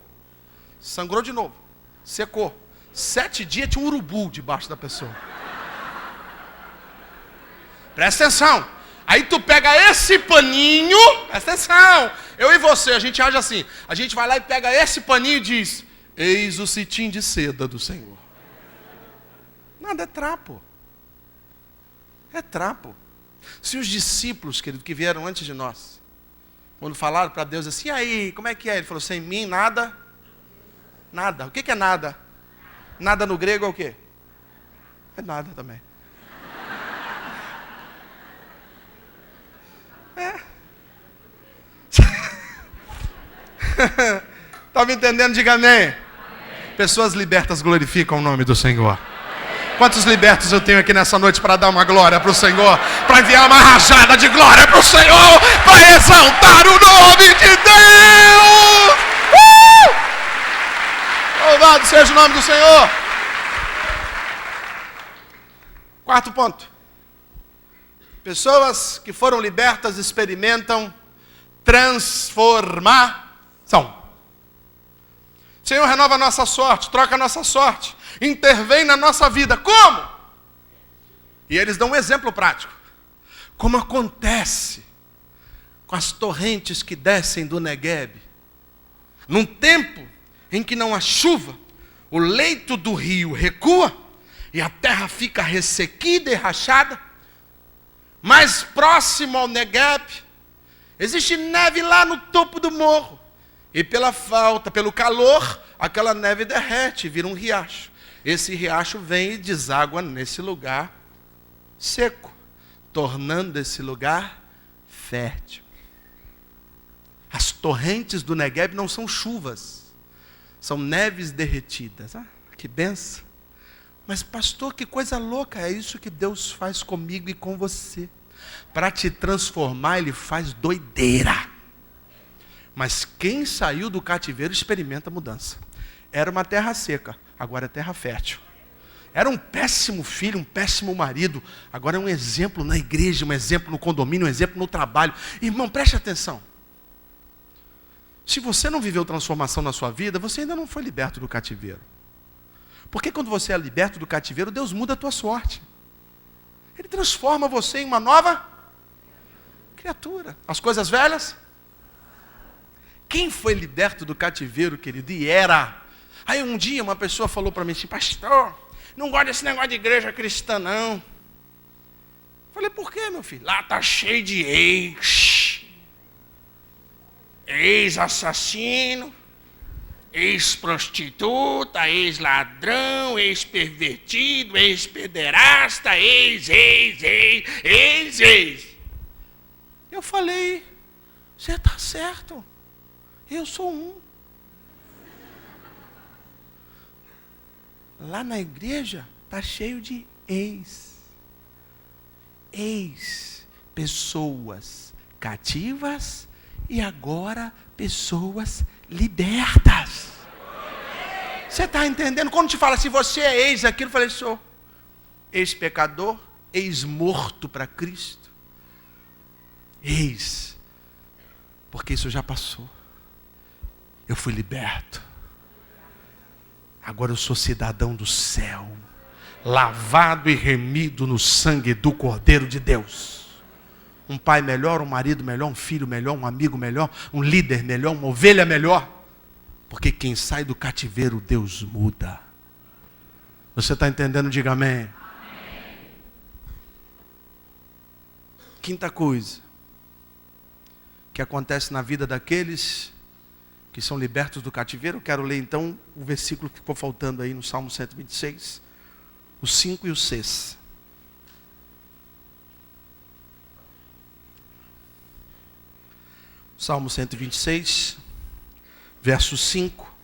Sangrou de novo. Secou. 7 dias tinha um urubu debaixo da pessoa. Presta atenção. Aí tu pega esse paninho. Presta atenção. Eu e você, a gente age assim. A gente vai lá e pega esse paninho e diz: eis o cetim de seda do Senhor. Nada, é trapo. É trapo. Se os discípulos, querido, que vieram antes de nós, quando falaram para Deus assim: e aí, como é que é? Ele falou: sem mim nada. Nada. O que é nada? Nada no grego é o quê? É nada também. Está me entendendo? Diga amém. Pessoas libertas glorificam o nome do Senhor. Quantos libertos eu tenho aqui nessa noite para dar uma glória para o Senhor? Para enviar uma rajada de glória para o Senhor? Para exaltar o nome de Deus! Louvado seja o nome do Senhor. 4º ponto. Pessoas que foram libertas experimentam transformação. Senhor, renova a nossa sorte, troca a nossa sorte, intervém na nossa vida. Como? E eles dão um exemplo prático. Como acontece com as torrentes que descem do Negueb. Num tempo em que não há chuva, o leito do rio recua e a terra fica ressequida e rachada. Mais próximo ao Negueb, existe neve lá no topo do morro. E pela falta, pelo calor, aquela neve derrete, vira um riacho. Esse riacho vem e deságua nesse lugar seco, tornando esse lugar fértil. As torrentes do Negueb não são chuvas, são neves derretidas. Que benção. Mas pastor, que coisa louca, é isso que Deus faz comigo e com você. Para te transformar, Ele faz doideira. Mas quem saiu do cativeiro experimenta mudança. Era uma terra seca, agora é terra fértil. Era um péssimo filho, um péssimo marido, agora é um exemplo na igreja, um exemplo no condomínio, um exemplo no trabalho. Irmão, preste atenção. Se você não viveu transformação na sua vida, você ainda não foi liberto do cativeiro. Porque quando você é liberto do cativeiro, Deus muda a tua sorte. Ele transforma você em uma nova criatura. As coisas velhas. Quem foi liberto do cativeiro, querido? E era. Aí um dia uma pessoa falou para mim assim: pastor, não gosto desse negócio de igreja cristã, não. Falei: por quê, meu filho? Lá está cheio de ex. ex-assassino, ex-prostituta, ex-ladrão, ex-pervertido, ex-pederasta, ex. Eu falei, você está certo, eu sou um. Lá na igreja está cheio de pessoas cativas e agora pessoas libertas. Você está entendendo? Quando te fala assim, você é ex aquilo, eu falei, sou ex-pecador, ex-morto para Cristo. Porque isso já passou. Eu fui liberto. Agora eu sou cidadão do céu, lavado e remido no sangue do Cordeiro de Deus. Um pai melhor, um marido melhor, um filho melhor, um amigo melhor, um líder melhor, uma ovelha melhor. Porque quem sai do cativeiro, Deus muda. Você está entendendo? Diga amém. Quinta coisa que acontece na vida daqueles que são libertos do cativeiro. Eu quero ler então o versículo que ficou faltando aí no Salmo 126, os 5 e os 6. Salmo 126, verso 5.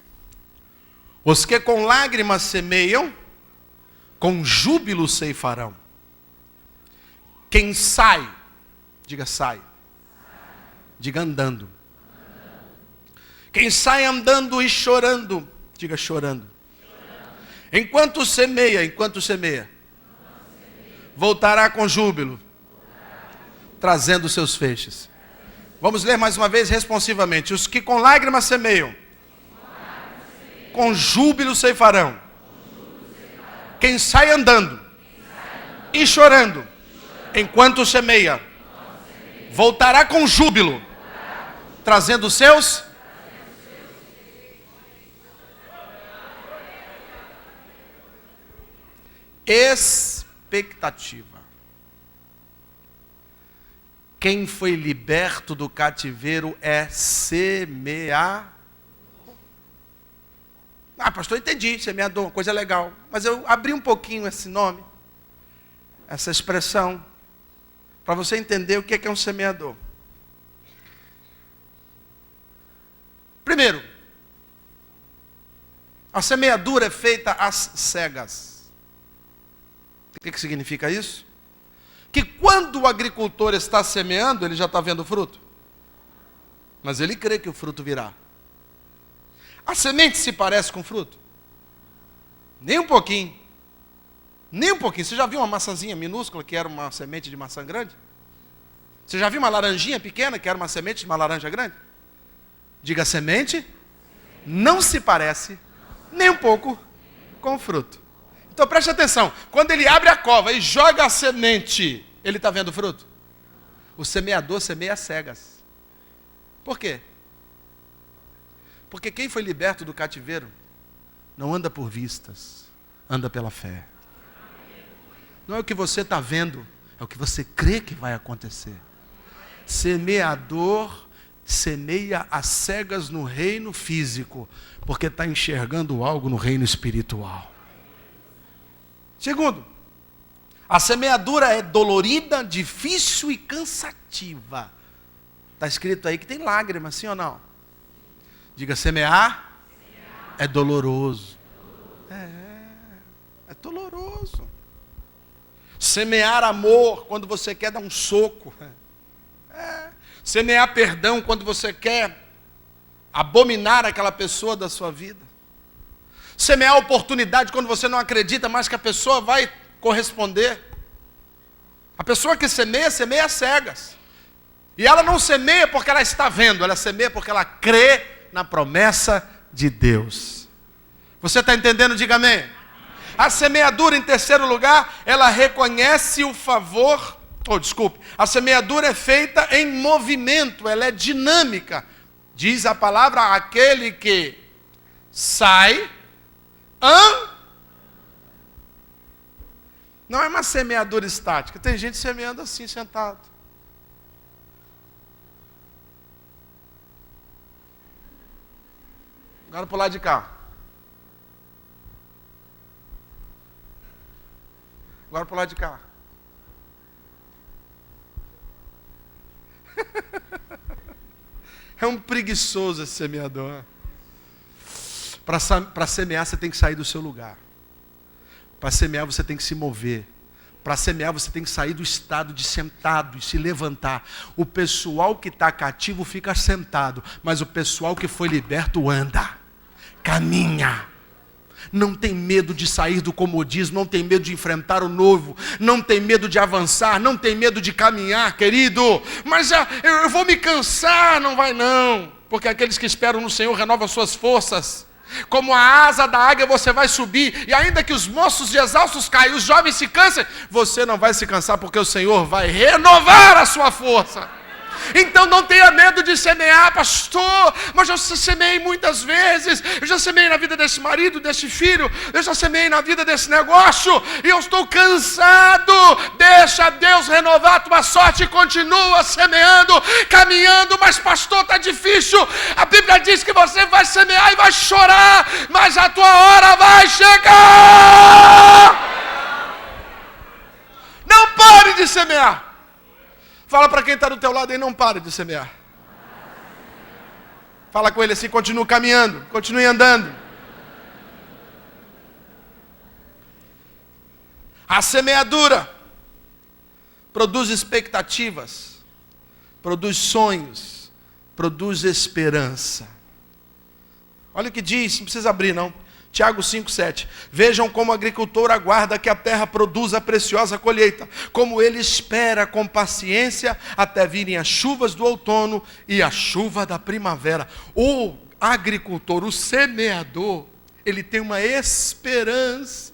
Os que com lágrimas semeiam, com júbilo ceifarão. Quem sai, diga sai, diga andando. Quem sai andando e chorando, diga chorando. Enquanto semeia, voltará com júbilo, trazendo seus feixes. Vamos ler mais uma vez responsivamente. Os que com lágrimas semeiam, com júbilo ceifarão. Quem sai andando e chorando, enquanto semeia, voltará com júbilo, trazendo seus. Expectativa. Quem foi liberto do cativeiro é semear. Pastor, entendi, semeador, coisa legal. Mas eu abri um pouquinho esse nome, essa expressão, para você entender o que é um semeador. Primeiro, a semeadura é feita às cegas. O que significa isso? Que quando o agricultor está semeando, ele já está vendo o fruto. Mas ele crê que o fruto virá. A semente se parece com o fruto? Nem um pouquinho. Nem um pouquinho. Você já viu uma maçãzinha minúscula que era uma semente de maçã grande? Você já viu uma laranjinha pequena que era uma semente de uma laranja grande? Diga, semente não se parece nem um pouco com o fruto. Então preste atenção, quando ele abre a cova e joga a semente, ele está vendo o fruto? O semeador semeia cegas. Por quê? Porque quem foi liberto do cativeiro não anda por vistas, anda pela fé. Não é o que você está vendo, é o que você crê que vai acontecer. Semeador semeia as cegas no reino físico, porque está enxergando algo no reino espiritual. Segundo, a semeadura é dolorida, difícil e cansativa. Está escrito aí que tem lágrimas, sim ou não? Diga, semear é doloroso. É doloroso. Semear amor quando você quer dar um soco. Semear perdão quando você quer abominar aquela pessoa da sua vida. Semear oportunidade quando você não acredita mais que a pessoa vai corresponder. A pessoa que semeia, semeia cegas. E ela não semeia porque ela está vendo, ela semeia porque ela crê na promessa de Deus. Você está entendendo? Diga amém. A semeadura, em terceiro lugar, ela reconhece o favor. A semeadura é feita em movimento, ela é dinâmica. Diz a palavra, aquele que sai, não é uma semeadura estática. Tem gente semeando assim, sentado. Agora pro lado de cá. Agora pro lado de cá. É um preguiçoso esse semeador. Para semear você tem que sair do seu lugar. Para semear você tem que se mover. Para semear você tem que sair do estado de sentado e se levantar. O pessoal que está cativo fica sentado, mas o pessoal que foi liberto anda, caminha. Não tem medo de sair do comodismo, não tem medo de enfrentar o novo, não tem medo de avançar, não tem medo de caminhar, querido. Mas eu vou me cansar, não vai não, porque aqueles que esperam no Senhor renovam suas forças. Como a asa da águia você vai subir, e ainda que os moços de exaustos caiam, os jovens se cansem, você não vai se cansar, porque o Senhor vai renovar a sua força. Então não tenha medo de semear, pastor, mas eu semeei muitas vezes, eu já semeei na vida desse marido, desse filho, eu já semeei na vida desse negócio, e eu estou cansado. Deixa Deus renovar a tua sorte e continua semeando, caminhando. Mas pastor, está difícil, a Bíblia diz que você vai semear e vai chorar, mas a tua hora vai chegar. Não pare de semear. Fala para quem está do teu lado aí, não pare de semear. Fala com ele assim, continue caminhando, continue andando. A semeadura produz expectativas, produz sonhos, produz esperança. Olha o que diz, não precisa abrir não. Tiago 5,7. Vejam como o agricultor aguarda que a terra produza a preciosa colheita, como ele espera com paciência até virem as chuvas do outono e a chuva da primavera. O agricultor, o semeador, ele tem uma esperança,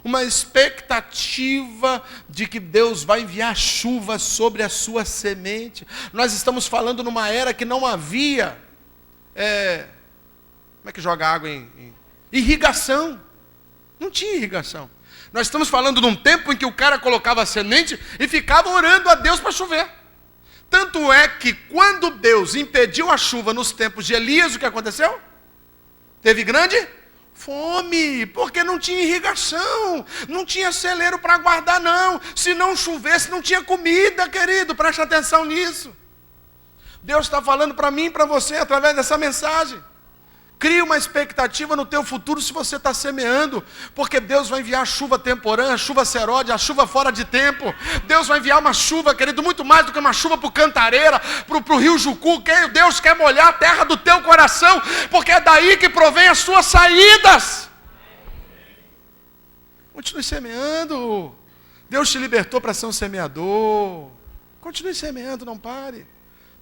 uma expectativa de que Deus vai enviar chuva sobre a sua semente. Nós estamos falando numa era que não havia, como é que joga água em irrigação. Não tinha irrigação. Nós estamos falando de um tempo em que o cara colocava a semente e ficava orando a Deus para chover. Tanto é que quando Deus impediu a chuva nos tempos de Elias, o que aconteceu? Teve grande fome, porque não tinha irrigação, não tinha celeiro para guardar não. Se não chovesse, não tinha comida, querido, preste atenção nisso. Deus está falando para mim e para você através dessa mensagem. Crie uma expectativa no teu futuro se você está semeando, porque Deus vai enviar chuva temporã, chuva serode, a chuva fora de tempo. Deus vai enviar uma chuva, querido, muito mais do que uma chuva para o Cantareira, para o Rio Jucu. Deus quer molhar a terra do teu coração, porque é daí que provém as suas saídas. Continue semeando. Deus te libertou para ser um semeador. Continue semeando, não pare.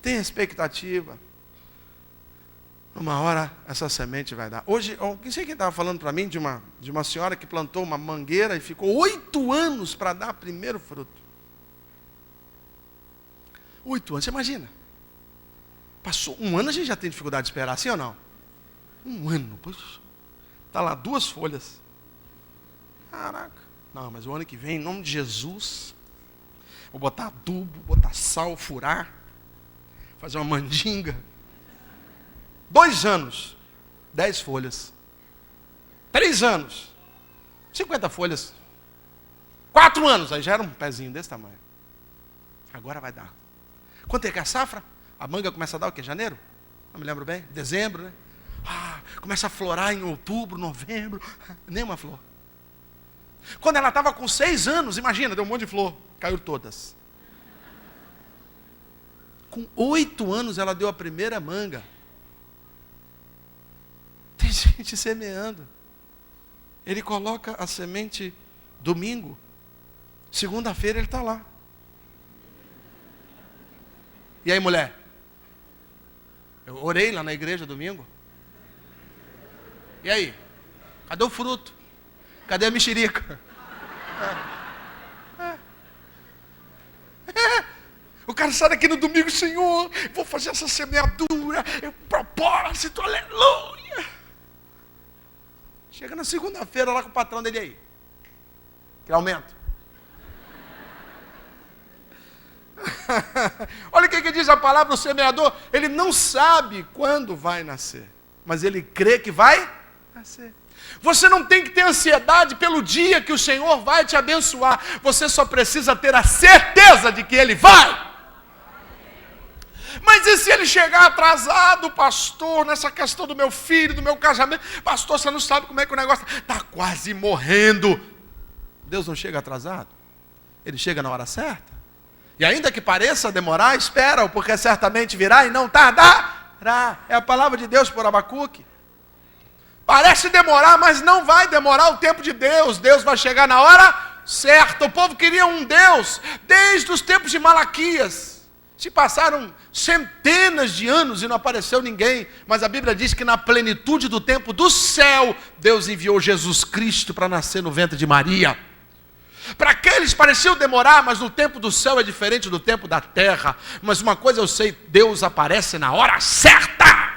Tenha expectativa. Uma hora essa semente vai dar. Hoje, não sei quem estava falando para mim de uma senhora que plantou uma mangueira e ficou 8 anos para dar primeiro fruto. 8 anos, você imagina? Passou 1 ano, a gente já tem dificuldade de esperar, sim ou não? 1 ano, poxa. Está lá 2 folhas. Caraca. Não, mas o ano que vem, em nome de Jesus, vou botar adubo, botar sal, furar, fazer uma mandinga. 2 anos, 10 folhas. 3 anos, 50 folhas. 4 anos, aí já era um pezinho desse tamanho. Agora vai dar. Quanto é que é a safra? A manga começa a dar o quê? Janeiro? Não me lembro bem. Dezembro, né? Começa a florar em outubro, novembro. Nenhuma flor. Quando ela estava com 6 anos, imagina, deu um monte de flor. Caiu todas. Com 8 anos ela deu a primeira manga. Tem gente semeando. Ele coloca a semente domingo. Segunda-feira ele está lá. E aí, mulher? Eu orei lá na igreja domingo. E aí? Cadê o fruto? Cadê a mexerica? O cara sai daqui no domingo, Senhor, vou fazer essa semeadura, eu propósito, aleluia. Chega na segunda-feira lá com o patrão dele aí. Que aumento. Olha o que diz a palavra, o semeador, ele não sabe quando vai nascer. mas ele crê que vai nascer. Você não tem que ter ansiedade pelo dia que o Senhor vai te abençoar. Você só precisa ter a certeza de que Ele vai. Mas e se ele chegar atrasado, pastor, nessa questão do meu filho, do meu casamento? Pastor, você não sabe como é que o negócio está quase morrendo. Deus não chega atrasado. Ele chega na hora certa. E ainda que pareça demorar, espera-o, porque certamente virá e não tardará. É a palavra de Deus por Abacuque. Parece demorar, mas não vai demorar o tempo de Deus. Deus vai chegar na hora certa. O povo queria um Deus desde os tempos de Malaquias. Se passaram centenas de anos e não apareceu ninguém. Mas a Bíblia diz que na plenitude do tempo do céu, Deus enviou Jesus Cristo para nascer no ventre de Maria. Para aqueles pareciam demorar, mas no tempo do céu é diferente do tempo da terra. Mas uma coisa eu sei, Deus aparece na hora certa.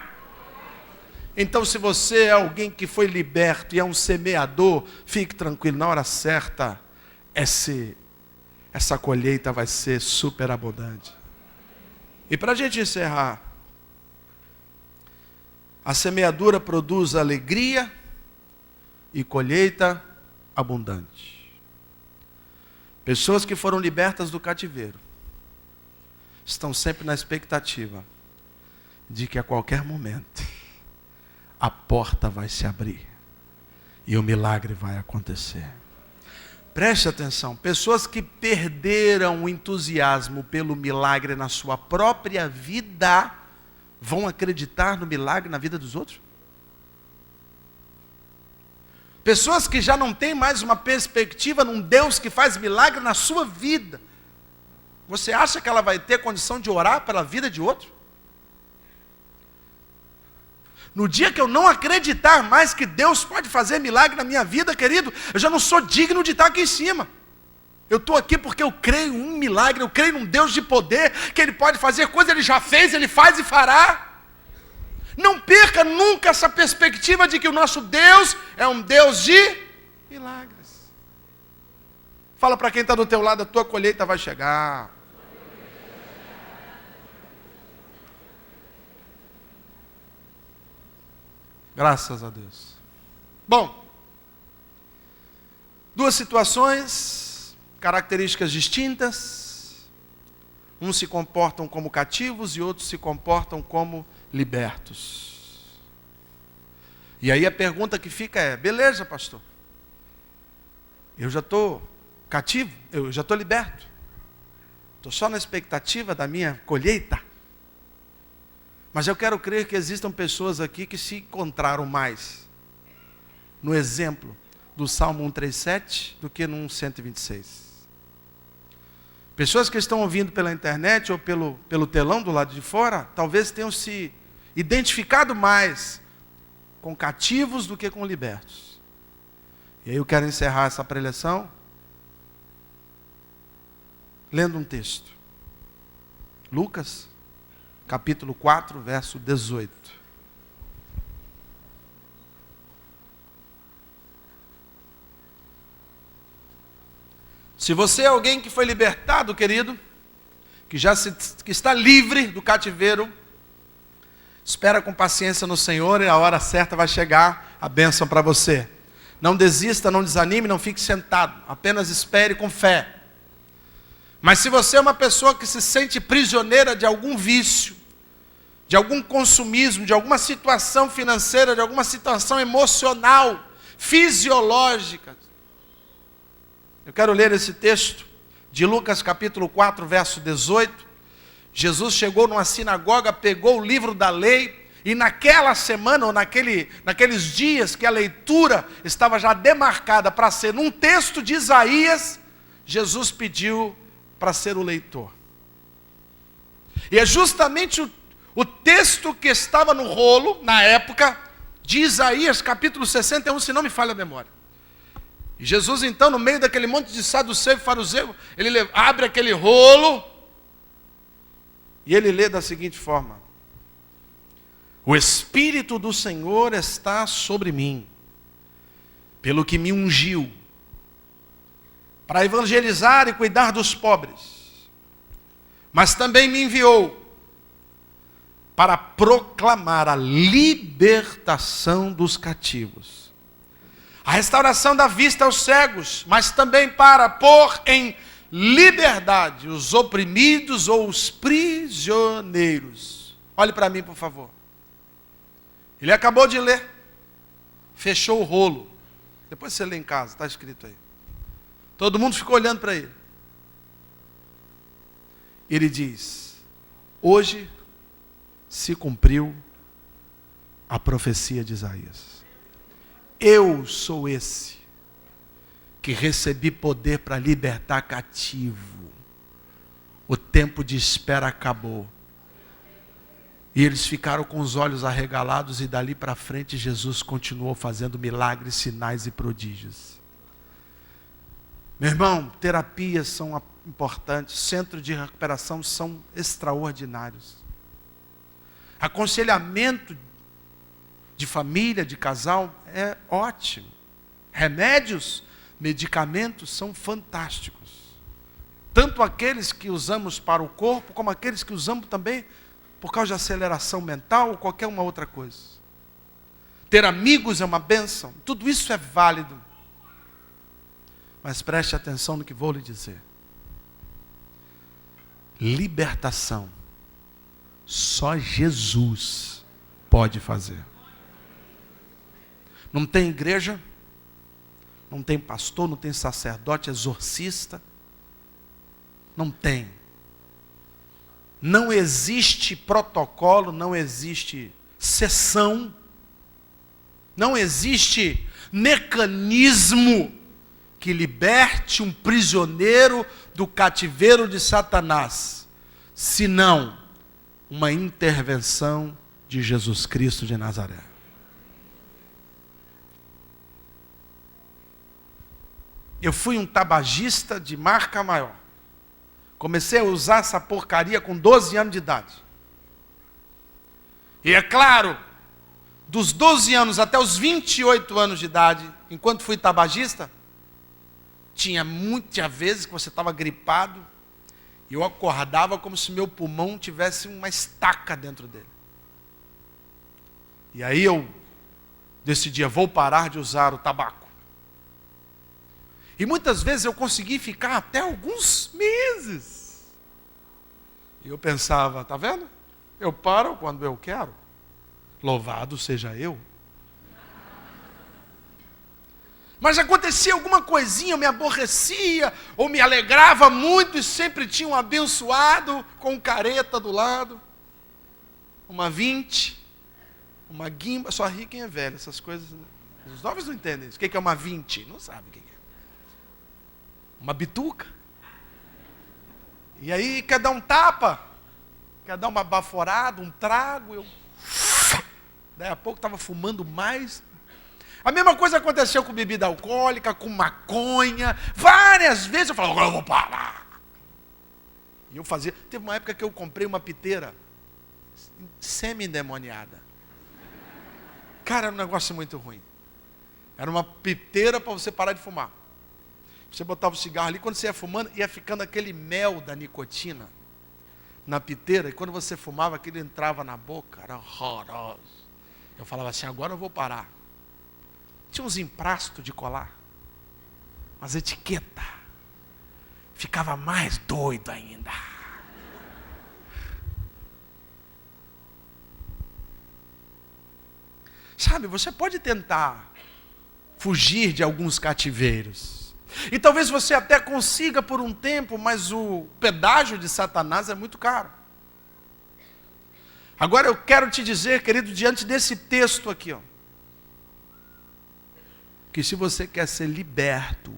Então, se você é alguém que foi liberto e é um semeador, fique tranquilo, na hora certa, essa colheita vai ser super abundante. E para a gente encerrar, a semeadura produz alegria e colheita abundante. Pessoas que foram libertas do cativeiro estão sempre na expectativa de que a qualquer momento a porta vai se abrir e o milagre vai acontecer. Preste atenção, pessoas que perderam o entusiasmo pelo milagre na sua própria vida, vão acreditar no milagre na vida dos outros? Pessoas que já não têm mais uma perspectiva num Deus que faz milagre na sua vida, você acha que ela vai ter condição de orar pela vida de outro? No dia que eu não acreditar mais que Deus pode fazer milagre na minha vida, querido, eu já não sou digno de estar aqui em cima. Eu estou aqui porque eu creio em um milagre, eu creio num Deus de poder, que Ele pode fazer coisas, Ele já fez, Ele faz e fará. Não perca nunca essa perspectiva de que o nosso Deus é um Deus de milagres. Fala para quem está do teu lado, a tua colheita vai chegar. Graças a Deus. Bom, duas situações, características distintas. Uns se comportam como cativos e outros se comportam como libertos. E aí a pergunta que fica é, beleza, pastor, eu já estou cativo, eu já estou liberto. Estou só na expectativa da minha colheita. Mas eu quero crer que existam pessoas aqui que se encontraram mais no exemplo do Salmo 137 do que no 126. Pessoas que estão ouvindo pela internet ou pelo telão do lado de fora, talvez tenham se identificado mais com cativos do que com libertos. E aí eu quero encerrar essa preleção lendo um texto. Lucas capítulo 4, verso 18. Se você é alguém que foi libertado, querido, que está livre do cativeiro, espera com paciência no Senhor e a hora certa vai chegar a bênção para você. Não desista, não desanime, não fique sentado, apenas espere com fé. Mas se você é uma pessoa que se sente prisioneira de algum vício, de algum consumismo, de alguma situação financeira, de alguma situação emocional, fisiológica, eu quero ler esse texto de Lucas capítulo 4, verso 18. Jesus chegou numa sinagoga, pegou o livro da lei, e naquela semana, ou naqueles dias que a leitura estava já demarcada para ser num texto de Isaías, Jesus pediu para ser o leitor. E é justamente o texto que estava no rolo, na época, de Isaías, capítulo 61, se não me falha a memória. E Jesus, então, no meio daquele monte de saduceu e fariseu, ele abre aquele rolo, e ele lê da seguinte forma: o Espírito do Senhor está sobre mim, pelo que me ungiu, para evangelizar e cuidar dos pobres, mas também me enviou para proclamar a libertação dos cativos, a restauração da vista aos cegos, mas também para pôr em liberdade os oprimidos ou os prisioneiros. Olhe para mim, por favor. Ele acabou de ler, fechou o rolo. Depois você lê em casa, está escrito aí. Todo mundo ficou olhando para ele. Ele diz: hoje se cumpriu a profecia de Isaías. Eu sou esse que recebi poder para libertar cativo. O tempo de espera acabou. E eles ficaram com os olhos arregalados, e dali para frente Jesus continuou fazendo milagres, sinais e prodígios. Meu irmão, terapias são importantes, centros de recuperação são extraordinários. Aconselhamento de família, de casal, é ótimo. Remédios, medicamentos são fantásticos. Tanto aqueles que usamos para o corpo, como aqueles que usamos também por causa de aceleração mental ou qualquer uma outra coisa. Ter amigos é uma bênção. Tudo isso é válido. Mas preste atenção no que vou lhe dizer. Libertação, só Jesus pode fazer. Não tem igreja, não tem pastor, não tem sacerdote, exorcista. Não tem. Não existe protocolo, não existe sessão, não existe mecanismo que liberte um prisioneiro do cativeiro de Satanás, senão uma intervenção de Jesus Cristo de Nazaré. Eu fui um tabagista de marca maior. Comecei a usar essa porcaria com 12 anos de idade. E é claro, dos 12 anos até os 28 anos de idade, enquanto fui tabagista, tinha muitas vezes que você estava gripado, e eu acordava como se meu pulmão tivesse uma estaca dentro dele. E aí eu decidi, vou parar de usar o tabaco. E muitas vezes eu consegui ficar até alguns meses. E eu pensava, tá vendo? Eu paro quando eu quero. Louvado seja eu. Mas acontecia alguma coisinha, eu me aborrecia, ou me alegrava muito, e sempre tinha um abençoado com um careta do lado. Uma 20, uma guimba, só ri quem é velho, essas coisas. Os novos não entendem isso. O que é uma 20? Não sabe o que é. Uma bituca. E aí quer dar um tapa, quer dar uma baforada, um trago. Eu... Daí a pouco estava fumando mais. A mesma coisa aconteceu com bebida alcoólica, com maconha. Várias vezes eu falava, agora eu vou parar. E eu fazia. Teve uma época que eu comprei uma piteira semi-endemoniada. Cara, era um negócio muito ruim. Era uma piteira para você parar de fumar. Você botava o cigarro ali, quando você ia fumando, ia ficando aquele mel da nicotina na piteira, e quando você fumava, aquilo entrava na boca, era horroroso. Eu falava assim, agora eu vou parar. Tinha uns emplastos de colar, umas etiquetas. Ficava mais doido ainda. Sabe, você pode tentar fugir de alguns cativeiros. E talvez você até consiga por um tempo, mas o pedágio de Satanás é muito caro. Agora eu quero te dizer, querido, diante desse texto aqui, que se você quer ser liberto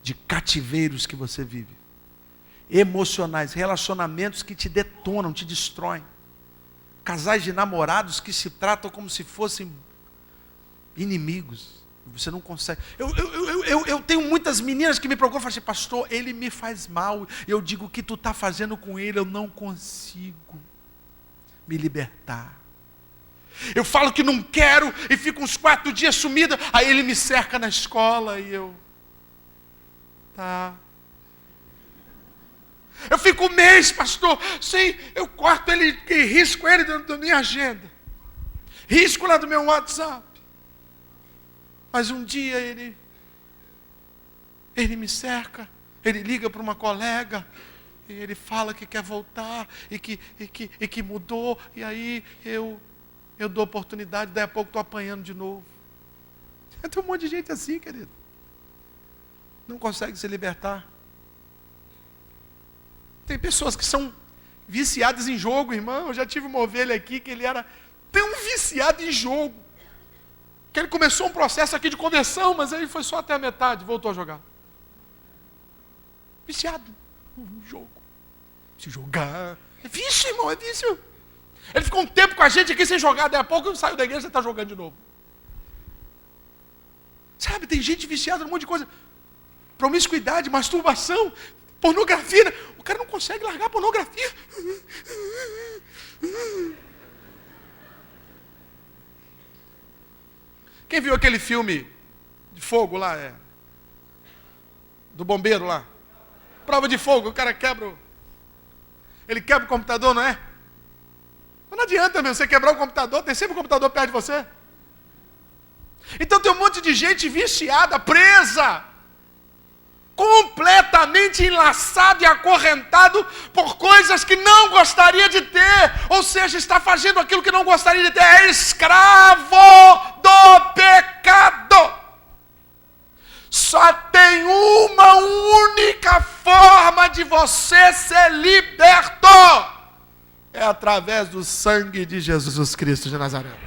de cativeiros que você vive, emocionais, relacionamentos que te detonam, te destroem, casais de namorados que se tratam como se fossem inimigos, você não consegue. Eu tenho muitas meninas que me procuram e falam assim, pastor, ele me faz mal. Eu digo, o que tu está fazendo com ele, eu não consigo me libertar. Eu falo que não quero e fico uns 4 dias sumida, aí ele me cerca na escola e eu... Tá. Eu fico um mês, pastor, sim, eu corto ele e risco ele da minha agenda. Risco lá do meu WhatsApp. Mas um dia ele me cerca, ele liga para uma colega, e ele fala que quer voltar, e que mudou, e aí eu dou oportunidade, daí a pouco estou apanhando de novo. Tem um monte de gente assim, querido. Não consegue se libertar. Tem pessoas que são viciadas em jogo, irmão. Eu já tive uma ovelha aqui que ele era tão viciado em jogo, que ele começou um processo aqui de conversão, mas aí foi só até a metade, voltou a jogar. Viciado em jogo. Se jogar. É vício, irmão, é vício. Ele ficou um tempo com a gente aqui sem jogar, daí a pouco eu saio da igreja e está jogando de novo. Sabe, tem gente viciada num monte de coisa. Promiscuidade, masturbação, pornografia. O cara não consegue largar a pornografia. Quem viu aquele filme de fogo lá? Do bombeiro lá? Prova de fogo, o cara quebra. Ele quebra o computador, não é? Mas não adianta mesmo você quebrar o computador, tem sempre o computador perto de você. Então tem um monte de gente viciada, presa, completamente enlaçado e acorrentado por coisas que não gostaria de ter, ou seja, está fazendo aquilo que não gostaria de ter, é escravo do pecado. Só tem uma única forma de você ser liberto, é através do sangue de Jesus Cristo de Nazaré.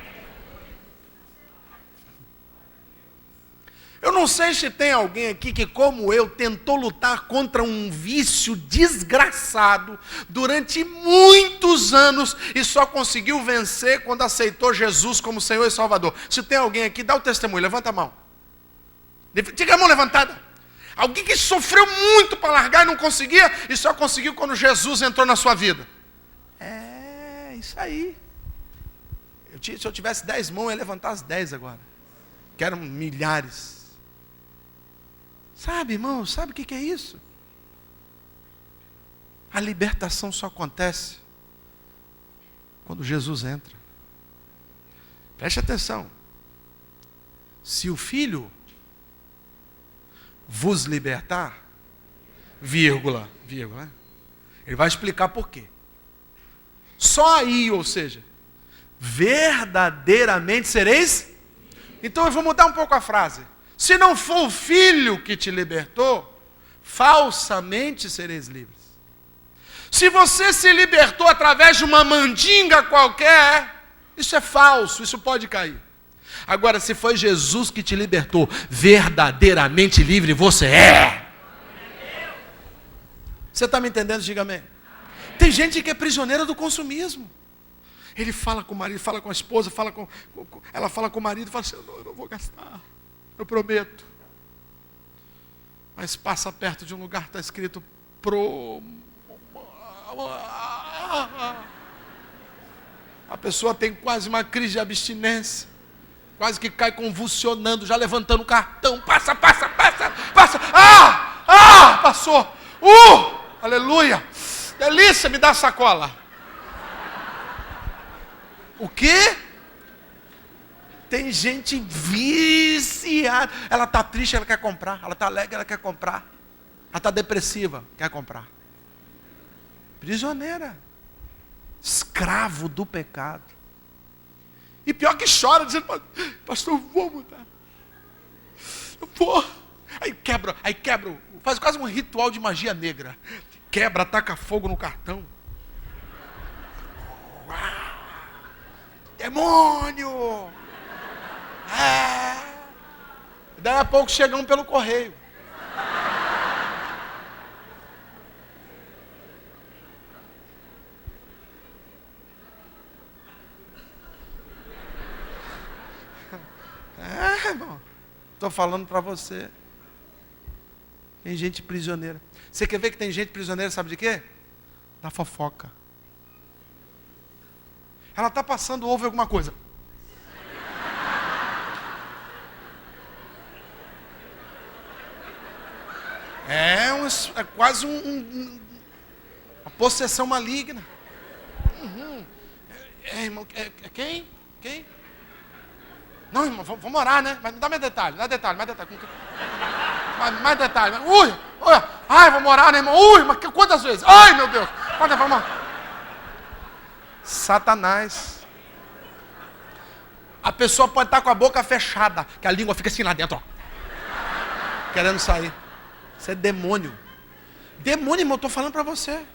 Eu não sei se tem alguém aqui que, como eu, tentou lutar contra um vício desgraçado durante muitos anos e só conseguiu vencer quando aceitou Jesus como Senhor e Salvador. Se tem alguém aqui, dá o testemunho, levanta a mão. Diga a mão levantada. Alguém que sofreu muito para largar e não conseguia, e só conseguiu quando Jesus entrou na sua vida. É, isso aí. Se eu tivesse 10 mãos, eu ia levantar as 10 agora. Quero milhares. Sabe, irmão, sabe o que é isso? A libertação só acontece quando Jesus entra. Preste atenção. Se o Filho vos libertar, vírgula, ele vai explicar por quê. Só aí, ou seja, verdadeiramente sereis. Então eu vou mudar um pouco a frase. Se não for o Filho que te libertou, falsamente sereis livres. Se você se libertou através de uma mandinga qualquer, isso é falso, isso pode cair. Agora, se foi Jesus que te libertou, verdadeiramente livre você é. Você está me entendendo? Diga amém. Tem gente que é prisioneira do consumismo. Ele fala com o marido, fala com a esposa, ela fala com o marido, fala assim, eu não vou gastar, eu prometo. Mas passa perto de um lugar que está escrito a pessoa tem quase uma crise de abstinência, quase que cai convulsionando, já levantando o cartão, passa, passou, aleluia, delícia, me dá a sacola. O quê? Tem gente viciada. Ela está triste, ela quer comprar. Ela está alegre, ela quer comprar. Ela está depressiva, quer comprar. Prisioneira. Escravo do pecado. E pior que chora, dizendo, pastor, eu vou mudar. Eu vou. Aí quebra, faz quase um ritual de magia negra. Quebra, taca fogo no cartão. Demônio! Daí a pouco chegam pelo correio. Irmão, estou falando para você. Tem gente prisioneira. Você quer ver que tem gente prisioneira, sabe de quê? Da fofoca. Ela está passando, ouve alguma coisa. É quase Uma possessão maligna. Irmão, quem? Não, irmão, vamos orar, né? Mas dá mais detalhe. Mais detalhe. Ui, ai, vamos orar, né, irmão? Ui, mas quantas vezes? Ai, meu Deus. Vamos. Satanás. A pessoa pode estar com a boca fechada, que a língua fica assim lá dentro, ó, querendo sair. Isso é demônio. Demônio, irmão, eu estou falando para você.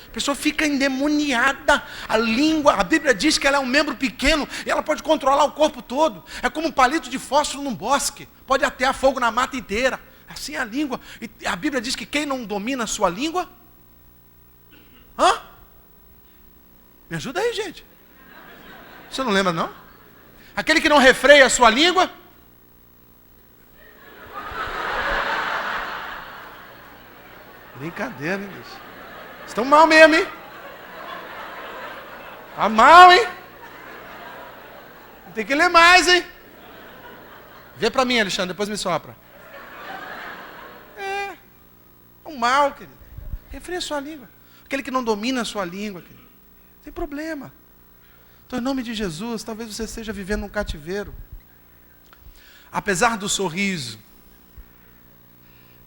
A pessoa fica endemoniada. A língua, a Bíblia diz que ela é um membro pequeno e ela pode controlar o corpo todo. É como um palito de fósforo num bosque. Pode atear fogo na mata inteira. Assim é a língua. E a Bíblia diz que quem não domina a sua língua... Me ajuda aí, gente. Você não lembra, não? Aquele que não refreia a sua língua... Brincadeira, hein, Deus? Estão mal mesmo, hein? Tá mal, hein? Tem que ler mais, hein? Vê pra mim, Alexandre, depois me sopra. Um mal, querido. Refreia a sua língua. Aquele que não domina a sua língua, querido. Tem problema. Então, em nome de Jesus, talvez você esteja vivendo um cativeiro. Apesar do sorriso,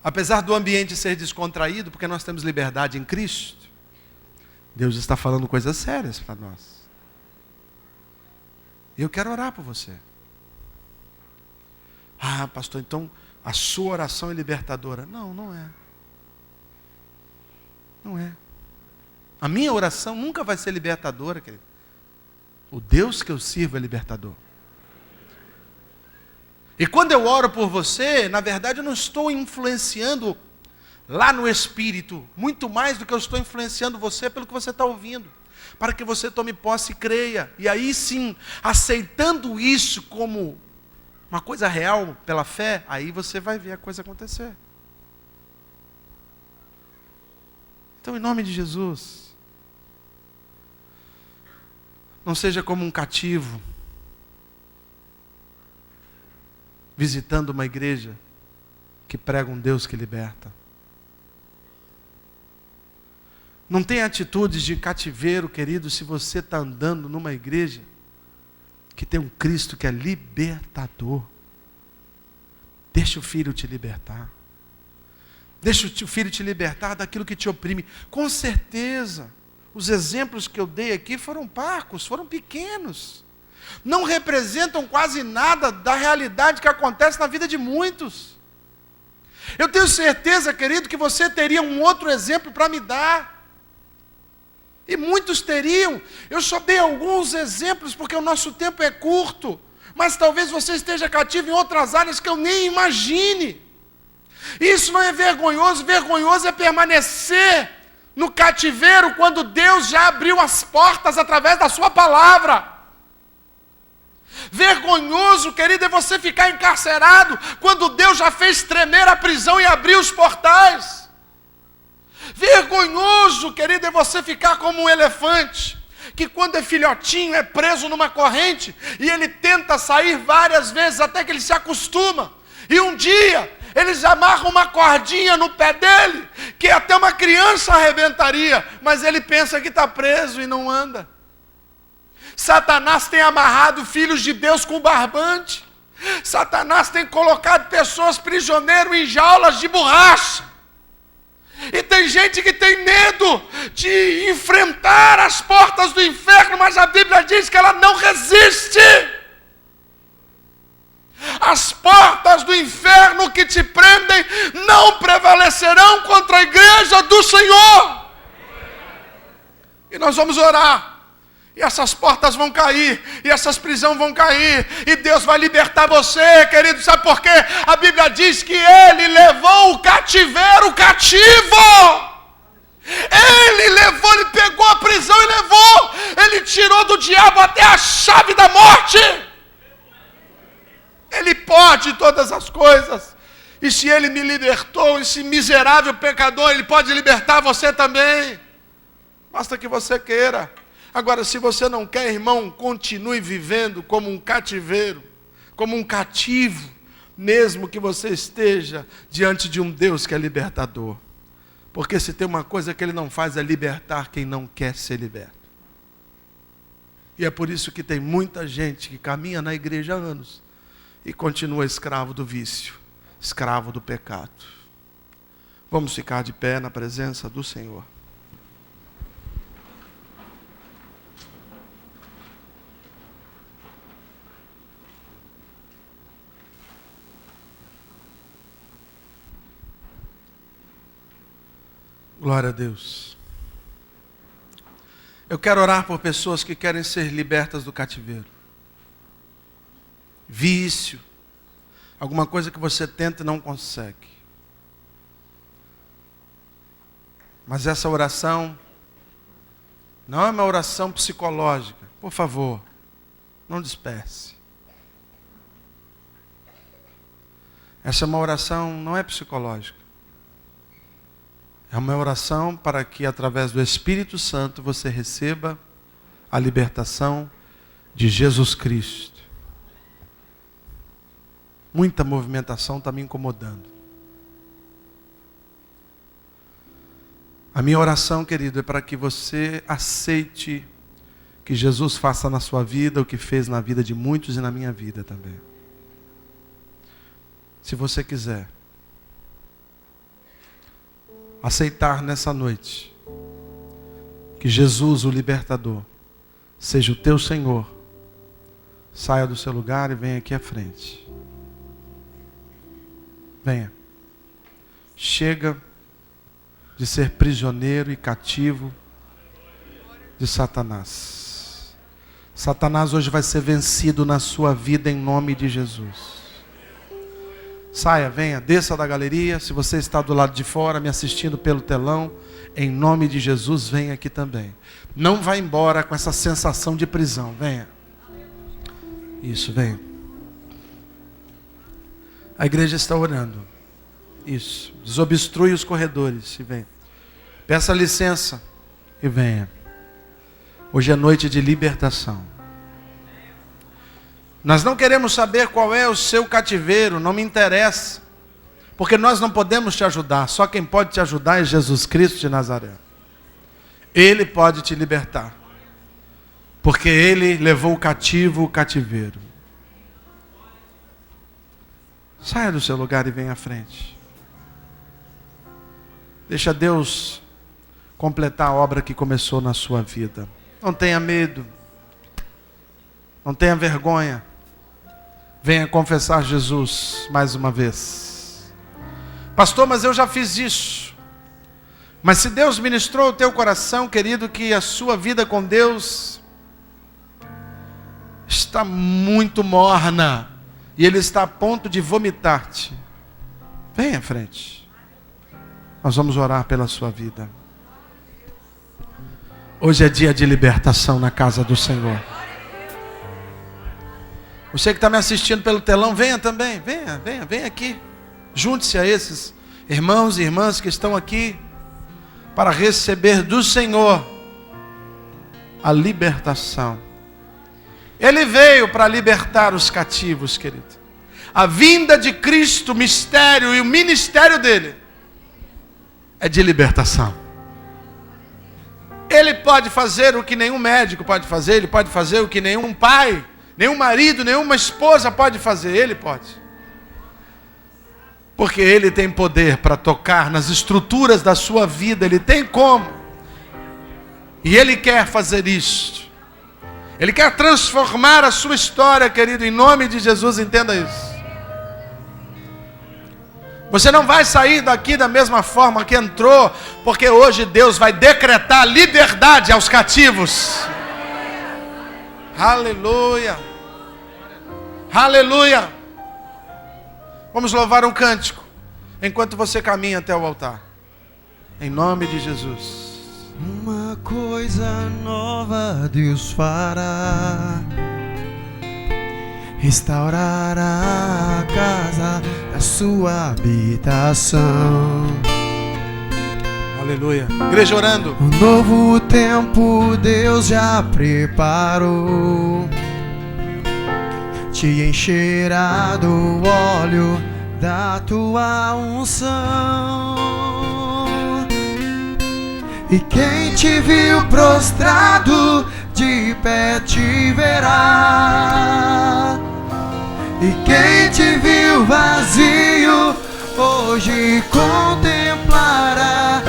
apesar do ambiente ser descontraído, porque nós temos liberdade em Cristo, Deus está falando coisas sérias para nós. Eu quero orar por você. Pastor, então a sua oração é libertadora. Não, não é. Não é. A minha oração nunca vai ser libertadora, querido. O Deus que eu sirvo é libertador. E quando eu oro por você, na verdade eu não estou influenciando lá no Espírito, muito mais do que eu estou influenciando você pelo que você está ouvindo, para que você tome posse e creia. E aí sim, aceitando isso como uma coisa real pela fé, aí você vai ver a coisa acontecer. Então, em nome de Jesus, não seja como um cativo visitando uma igreja que prega um Deus que liberta. Não tenha atitudes de cativeiro, querido, se você está andando numa igreja que tem um Cristo que é libertador. Deixa o Filho te libertar. Deixa o Filho te libertar daquilo que te oprime. Com certeza, os exemplos que eu dei aqui foram parcos, foram pequenos. Não representam quase nada da realidade que acontece na vida de muitos. Eu tenho certeza, querido, que você teria um outro exemplo para me dar. E muitos teriam. Eu só dei alguns exemplos porque o nosso tempo é curto. Mas talvez você esteja cativo em outras áreas que eu nem imagine. Isso não é vergonhoso. Vergonhoso é permanecer no cativeiro quando Deus já abriu as portas através da sua palavra. Vergonhoso, querido, é você ficar encarcerado quando Deus já fez tremer a prisão e abriu os portais. Vergonhoso, querido, é você ficar como um elefante, que quando é filhotinho é preso numa corrente, e ele tenta sair várias vezes até que ele se acostuma, e um dia eles amarram uma cordinha no pé dele, que até uma criança arrebentaria, mas ele pensa que está preso e não anda. Satanás tem amarrado filhos de Deus com barbante. Satanás tem colocado pessoas prisioneiras em jaulas de borracha. E tem gente que tem medo de enfrentar as portas do inferno, mas a Bíblia diz que ela não resiste. As portas do inferno que te prendem não prevalecerão contra a igreja do Senhor. E nós vamos orar. E essas portas vão cair, e essas prisões vão cair, e Deus vai libertar você, querido. Sabe por quê? A Bíblia diz que Ele levou o cativeiro cativo. Ele levou, Ele pegou a prisão e levou. Ele tirou do diabo até a chave da morte. Ele pode todas as coisas. E se Ele me libertou, esse miserável pecador, Ele pode libertar você também. Basta que você queira. Agora, se você não quer, irmão, continue vivendo como um cativeiro, como um cativo, mesmo que você esteja diante de um Deus que é libertador. Porque se tem uma coisa que Ele não faz é libertar quem não quer ser liberto. E é por isso que tem muita gente que caminha na igreja há anos e continua escravo do vício, escravo do pecado. Vamos ficar de pé na presença do Senhor. Glória a Deus. Eu quero orar por pessoas que querem ser libertas do cativeiro. Vício. Alguma coisa que você tenta e não consegue. Mas essa oração não é uma oração psicológica. Por favor, não disperse. Essa é uma oração não é psicológica. É uma oração para que, através do Espírito Santo, você receba a libertação de Jesus Cristo. Muita movimentação está me incomodando. A minha oração, querido, é para que você aceite que Jesus faça na sua vida o que fez na vida de muitos e na minha vida também. Se você quiser aceitar nessa noite que Jesus, o libertador, seja o teu Senhor, saia do seu lugar e venha aqui à frente. Venha. Chega de ser prisioneiro e cativo de Satanás. Satanás hoje vai ser vencido na sua vida em nome de Jesus. Saia, venha, desça da galeria. Se você está do lado de fora, me assistindo pelo telão, em nome de Jesus, venha aqui também. Não vá embora com essa sensação de prisão. Venha. Isso, venha. A igreja está orando. Isso. Desobstrui os corredores e venha. Peça licença e venha. Hoje é noite de libertação. Nós não queremos saber qual é o seu cativeiro, não me interessa. Porque nós não podemos te ajudar. Só quem pode te ajudar é Jesus Cristo de Nazaré. Ele pode te libertar. Porque Ele levou o cativo o cativeiro. Saia do seu lugar e venha à frente. Deixa Deus completar a obra que começou na sua vida. Não tenha medo. Não tenha vergonha. Venha confessar Jesus mais uma vez. Pastor, mas eu já fiz isso. Mas se Deus ministrou o teu coração, querido, que a sua vida com Deus está muito morna e Ele está a ponto de vomitar-te, venha à frente. Nós vamos orar pela sua vida. Hoje é dia de libertação na casa do Senhor. Você que está me assistindo pelo telão, venha também, venha aqui. Junte-se a esses irmãos e irmãs que estão aqui para receber do Senhor a libertação. Ele veio para libertar os cativos, querido. A vinda de Cristo, o mistério e o ministério dele é de libertação. Ele pode fazer o que nenhum médico pode fazer, ele pode fazer o que nenhum pai, nenhum marido, nenhuma esposa pode fazer, ele pode. Porque ele tem poder para tocar nas estruturas da sua vida, ele tem como. E ele quer fazer isso. Ele quer transformar a sua história, querido, em nome de Jesus, entenda isso. Você não vai sair daqui da mesma forma que entrou, porque hoje Deus vai decretar liberdade aos cativos. Aleluia. Aleluia. Vamos louvar um cântico enquanto você caminha até o altar. Em nome de Jesus. Uma coisa nova Deus fará, restaurará a casa da sua habitação. Aleluia. Igreja orando. Um novo tempo Deus já preparou, te encherá do óleo da tua unção. E quem te viu prostrado, de pé te verá. E quem te viu vazio, hoje contemplará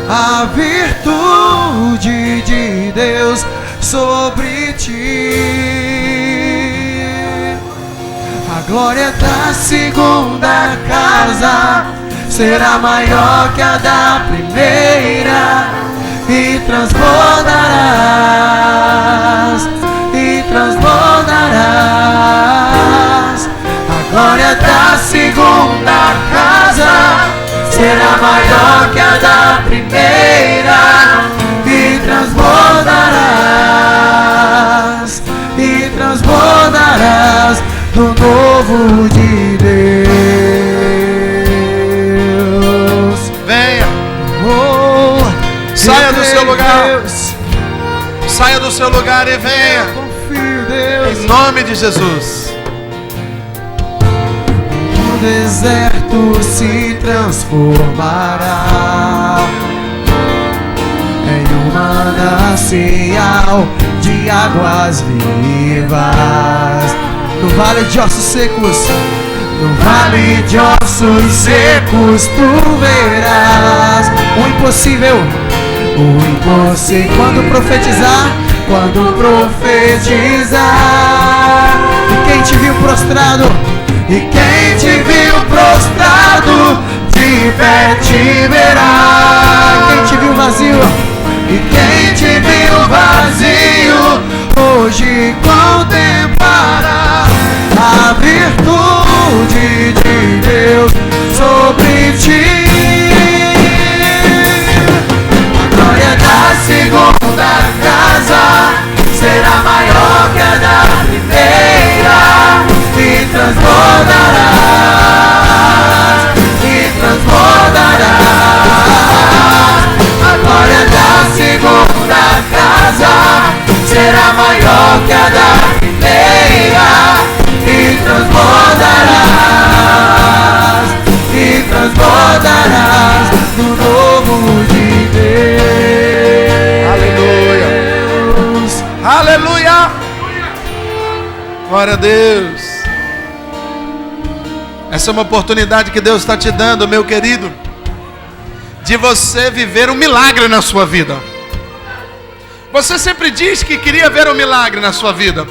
a virtude de Deus sobre ti. A glória da segunda casa será maior que a da primeira, e transbordarás, e transbordarás. A glória da segunda casa será maior que a da primeira, e transbordarás, e transbordarás do novo de Deus. Venha. Oh, Saia do seu lugar. Deus. Saia do seu lugar e venha. Eu confio, Deus. Em nome de Jesus. O deserto se transformará em um manancial de águas vivas. No vale de ossos secos, no vale de ossos secos, tu verás o impossível, o impossível. Quando profetizar, e quem te viu prostrado, e quem te viu prostrado, de pé te verá. Quem te viu vazio, e quem te viu vazio, hoje contemplará a virtude de Deus sobre ti. A glória da segunda casa será maior que a da primeira, e transbordarás, e transbordarás. A glória da segunda casa será maior que a da primeira, e transbordarás, e transbordarás do novo de Deus. Aleluia. Aleluia. Glória a Deus. Essa é uma oportunidade que Deus está te dando, meu querido, de você viver um milagre na sua vida. Você sempre diz que queria ver um milagre na sua vida.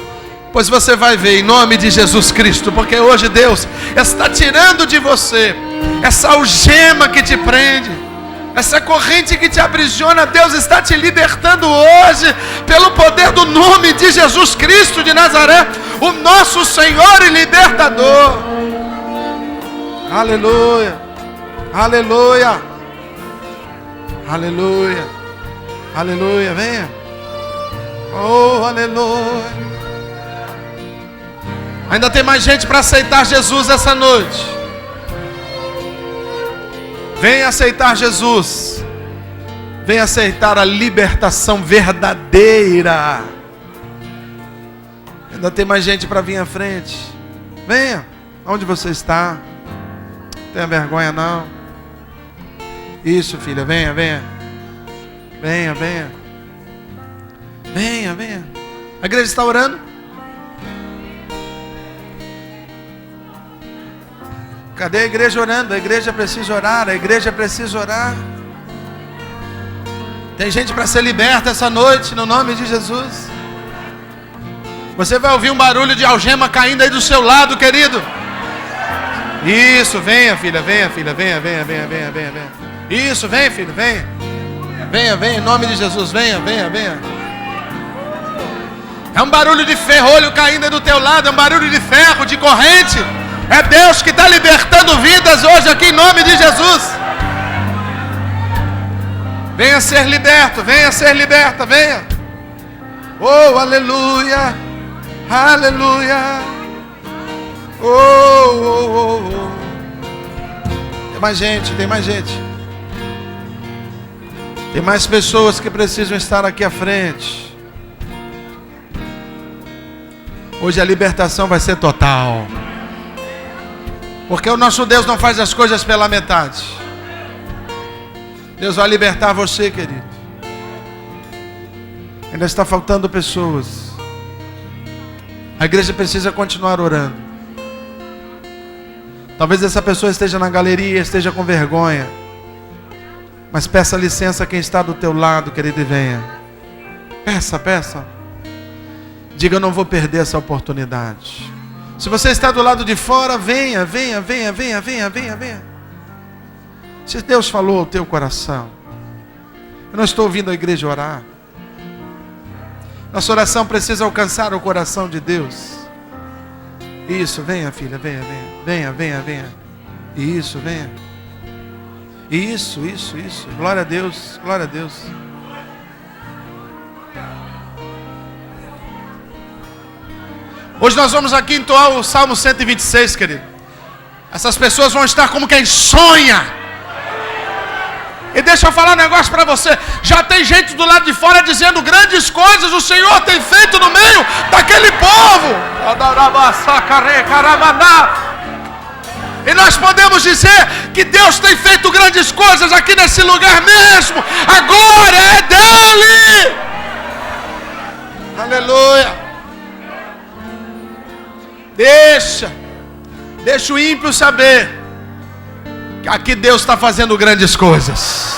Pois você vai ver em nome de Jesus Cristo, porque hoje Deus está tirando de você essa algema que te prende, essa corrente que te aprisiona. Deus está te libertando hoje pelo poder do nome de Jesus Cristo de Nazaré, o nosso Senhor e Libertador. Aleluia, aleluia, aleluia, aleluia. Venha. Oh, aleluia. Ainda tem mais gente para aceitar Jesus essa noite. Venha aceitar Jesus. Venha aceitar a libertação verdadeira. Ainda tem mais gente para vir à frente. Venha. Onde você está? Não tenha vergonha não. Isso, filha. Venha, venha. Venha, venha. Venha, venha. A igreja está orando? Cadê a igreja orando? A igreja precisa orar, a igreja precisa orar. Tem gente para ser liberta essa noite, no nome de Jesus. Você vai ouvir um barulho de algema caindo aí do seu lado, querido. Isso, venha filha, venha filha, venha, venha, venha, venha, venha, venha. Isso, vem filho, venha. Venha, venha, em nome de Jesus, venha, venha, venha. É um barulho de ferrolho caindo aí do teu lado, é um barulho de ferro, de corrente. É Deus que está libertando vidas hoje aqui em nome de Jesus. Venha ser liberto, venha ser liberta, venha. Oh, aleluia, aleluia. Oh, oh, oh, oh. Tem mais gente, tem mais gente. Tem mais pessoas que precisam estar aqui à frente. Hoje a libertação vai ser total. Porque o nosso Deus não faz as coisas pela metade. Deus vai libertar você, querido. Ainda está faltando pessoas. A igreja precisa continuar orando. Talvez essa pessoa esteja na galeria, esteja com vergonha. Mas peça licença a quem está do teu lado, querido, e venha. Peça. Diga, eu não vou perder essa oportunidade. Se você está do lado de fora, venha. Se Deus falou ao teu coração. Eu não estou ouvindo a igreja orar. Nossa oração precisa alcançar o coração de Deus. Isso, venha, filha, venha. Isso, venha. Isso. Glória a Deus. Hoje nós vamos aqui entoar o Salmo 126, querido. Essas pessoas vão estar como quem sonha. E deixa eu falar um negócio para você. Já tem gente do lado de fora dizendo grandes coisas o Senhor tem feito no meio daquele povo. E nós podemos dizer que Deus tem feito grandes coisas aqui nesse lugar mesmo. A glória é dele. Aleluia. Deixa o ímpio saber que aqui Deus está fazendo grandes coisas.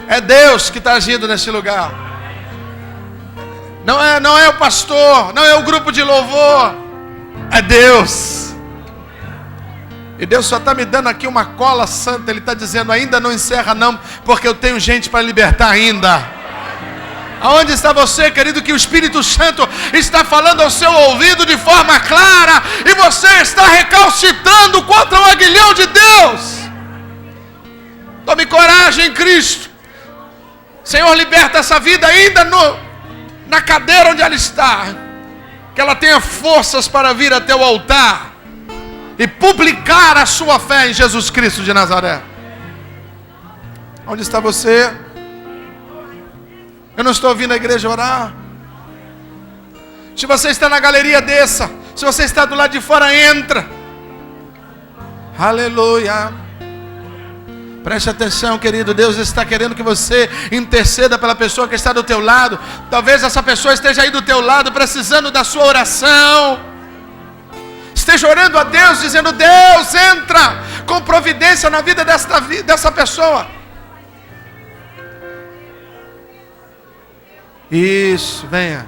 É Deus que está agindo nesse lugar. Não é o pastor, não é o grupo de louvor. É Deus. E Deus só está me dando aqui uma cola santa. Ele está dizendo, ainda não encerra não, porque eu tenho gente para libertar ainda. Aonde está você, querido, que o Espírito Santo está falando ao seu ouvido de forma clara, e você está recalcitrando contra o aguilhão de Deus? Tome coragem em Cristo. Senhor, liberta essa vida ainda na cadeira onde ela está. Que ela tenha forças para vir até o altar e publicar a sua fé em Jesus Cristo de Nazaré. Onde está você? Eu não estou ouvindo a igreja orar. Se você está na galeria, desça. Se você está do lado de fora, entra. Aleluia. Preste atenção, querido. Deus está querendo que você interceda pela pessoa que está do teu lado. Talvez essa pessoa esteja aí do teu lado, precisando da sua oração. Esteja orando a Deus, dizendo, Deus, entra com providência na vida dessa pessoa. Isso, venha.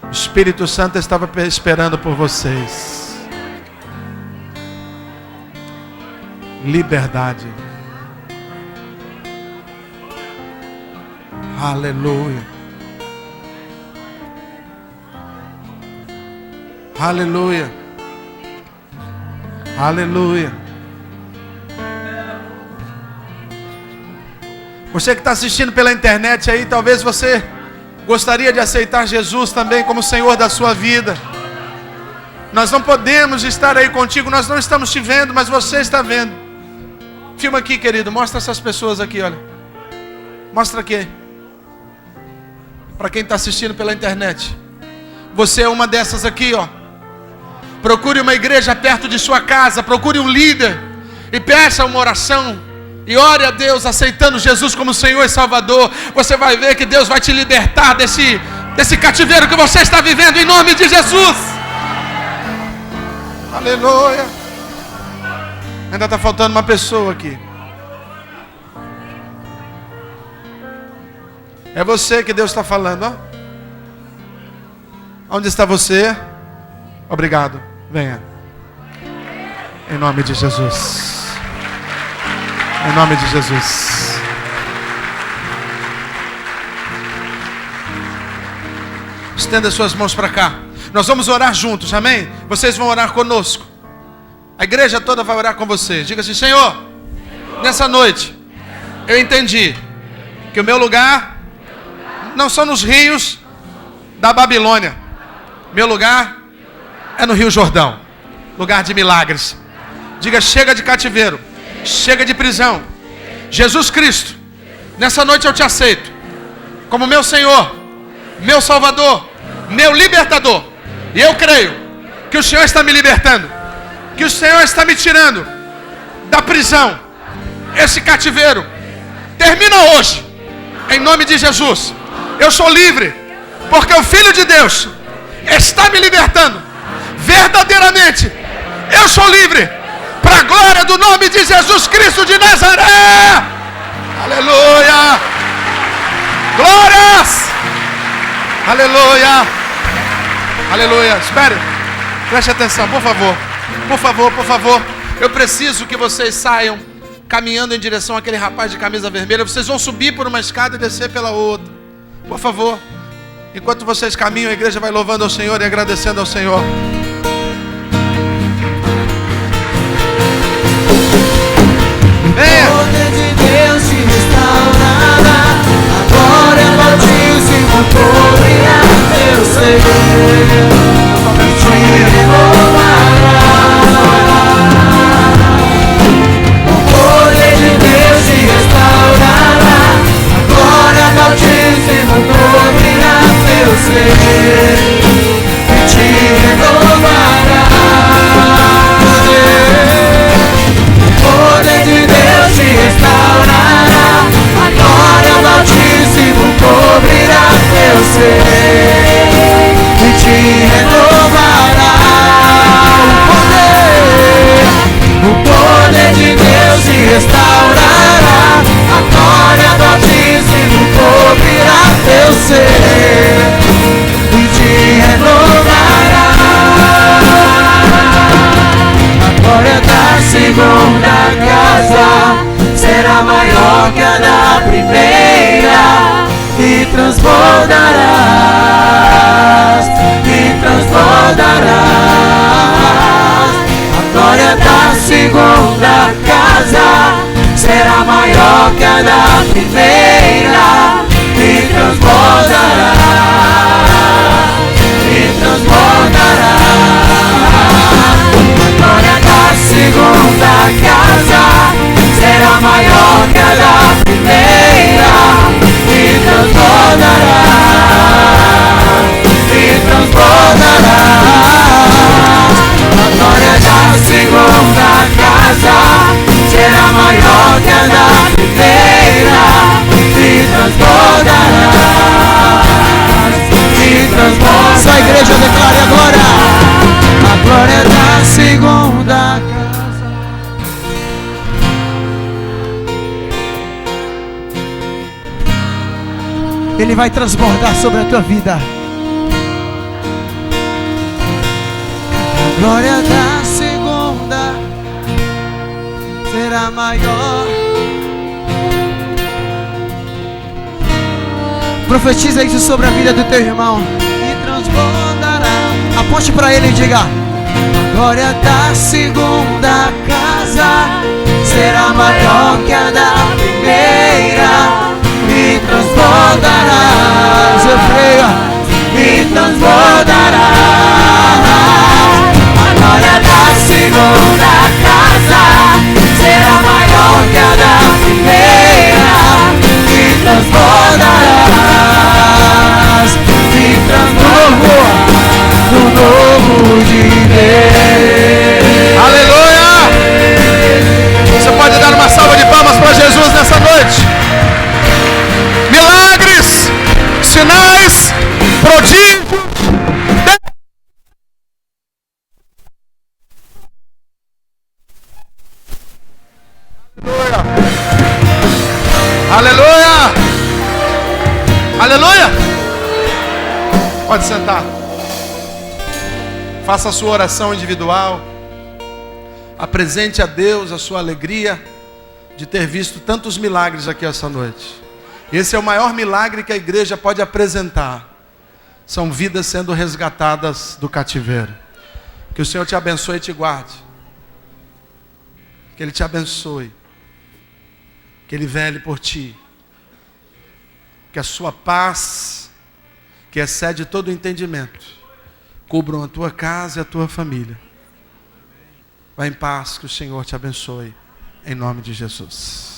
O Espírito Santo estava esperando por vocês. Liberdade. Aleluia. Aleluia. Aleluia. Você que está assistindo pela internet aí, talvez você gostaria de aceitar Jesus também como Senhor da sua vida. Nós não podemos estar aí contigo, nós não estamos te vendo, mas você está vendo. Filma aqui, querido, mostra essas pessoas aqui, olha. Mostra aqui. Para quem está assistindo pela internet. Você é uma dessas aqui, ó. Procure uma igreja perto de sua casa, procure um líder e peça uma oração. E ore a Deus aceitando Jesus como Senhor e Salvador. Você vai ver que Deus vai te libertar desse cativeiro que você está vivendo em nome de Jesus. Aleluia. Ainda está faltando uma pessoa aqui. É você que Deus está falando, ó. Onde está você? Obrigado. Venha. Em nome de Jesus. Em nome de Jesus. Estenda suas mãos para cá. Nós vamos orar juntos, amém? Vocês vão orar conosco. A igreja toda vai orar com vocês. Diga assim, Senhor, nessa noite, eu entendi que o meu lugar não são nos rios da Babilônia. Meu lugar é no Rio Jordão. Lugar de milagres. Diga, chega de cativeiro. Chega de prisão. Jesus Cristo, nessa noite eu te aceito como meu Senhor, meu Salvador, meu libertador. E eu creio que o Senhor está me libertando, que o Senhor está me tirando da prisão. Esse cativeiro termina hoje, Em nome de Jesus. Eu sou livre, porque o Filho de Deus está me libertando. Verdadeiramente, eu sou livre, para a glória do nome de Jesus Cristo de Nazaré. Aleluia. Glórias. Aleluia. Aleluia. Espere. Preste atenção, por favor. Por favor, por favor. Eu preciso que vocês saiam caminhando em direção àquele rapaz de camisa vermelha. Vocês vão subir por uma escada e descer pela outra. Por favor. Enquanto vocês caminham, a igreja vai louvando ao Senhor e agradecendo ao Senhor. Venha. O poder de Deus te restaurará. A glória do Altíssimo cobrirá teu ser. Te renovará. O poder de Deus te restaurará. A glória do Altíssimo cobrirá teu ser. E te renovará. O poder de Deus te restaurará. A glória do Altíssimo cobrirá teu ser e te renovará. O poder de Deus te restaurará. A glória do Altíssimo cobrirá teu ser e te renovará. A glória da segunda casa será maior que a da primeira, e transbordarás, e transbordarás. A glória da segunda casa será maior que a da primeira, e transbordarás, e transbordarás. A glória da segunda casa será maior que a da primeira, e transbordará, e transbordará. A glória da segunda casa será maior que a da primeira, e transbordará, e transbordará. Essa igreja declare agora a glória da segunda casa. Ele vai transbordar sobre a tua vida. A glória da segunda será maior. Profetiza isso sobre a vida do teu irmão. E transbordará. Aponte para ele e diga: a glória da segunda casa será maior que a da primeira, e transbordarás, eu creio, e transbordarás. A glória da segunda casa será maior que a da primeira, e transbordarás, e transbordarás do novo de Deus. Aleluia! Você pode dar uma salva de palmas para Jesus nessa noite. Milagres, sinais, prodígios. Aleluia! Aleluia! Pode sentar. Faça a sua oração individual. Apresente a Deus a sua alegria de ter visto tantos milagres aqui essa noite. Esse é o maior milagre que a igreja pode apresentar. São vidas sendo resgatadas do cativeiro. Que o Senhor te abençoe e te guarde. Que Ele te abençoe. Que Ele vele por ti. Que a sua paz, que excede todo o entendimento, cubram a tua casa e a tua família. Vá em paz, que o Senhor te abençoe. Em nome de Jesus.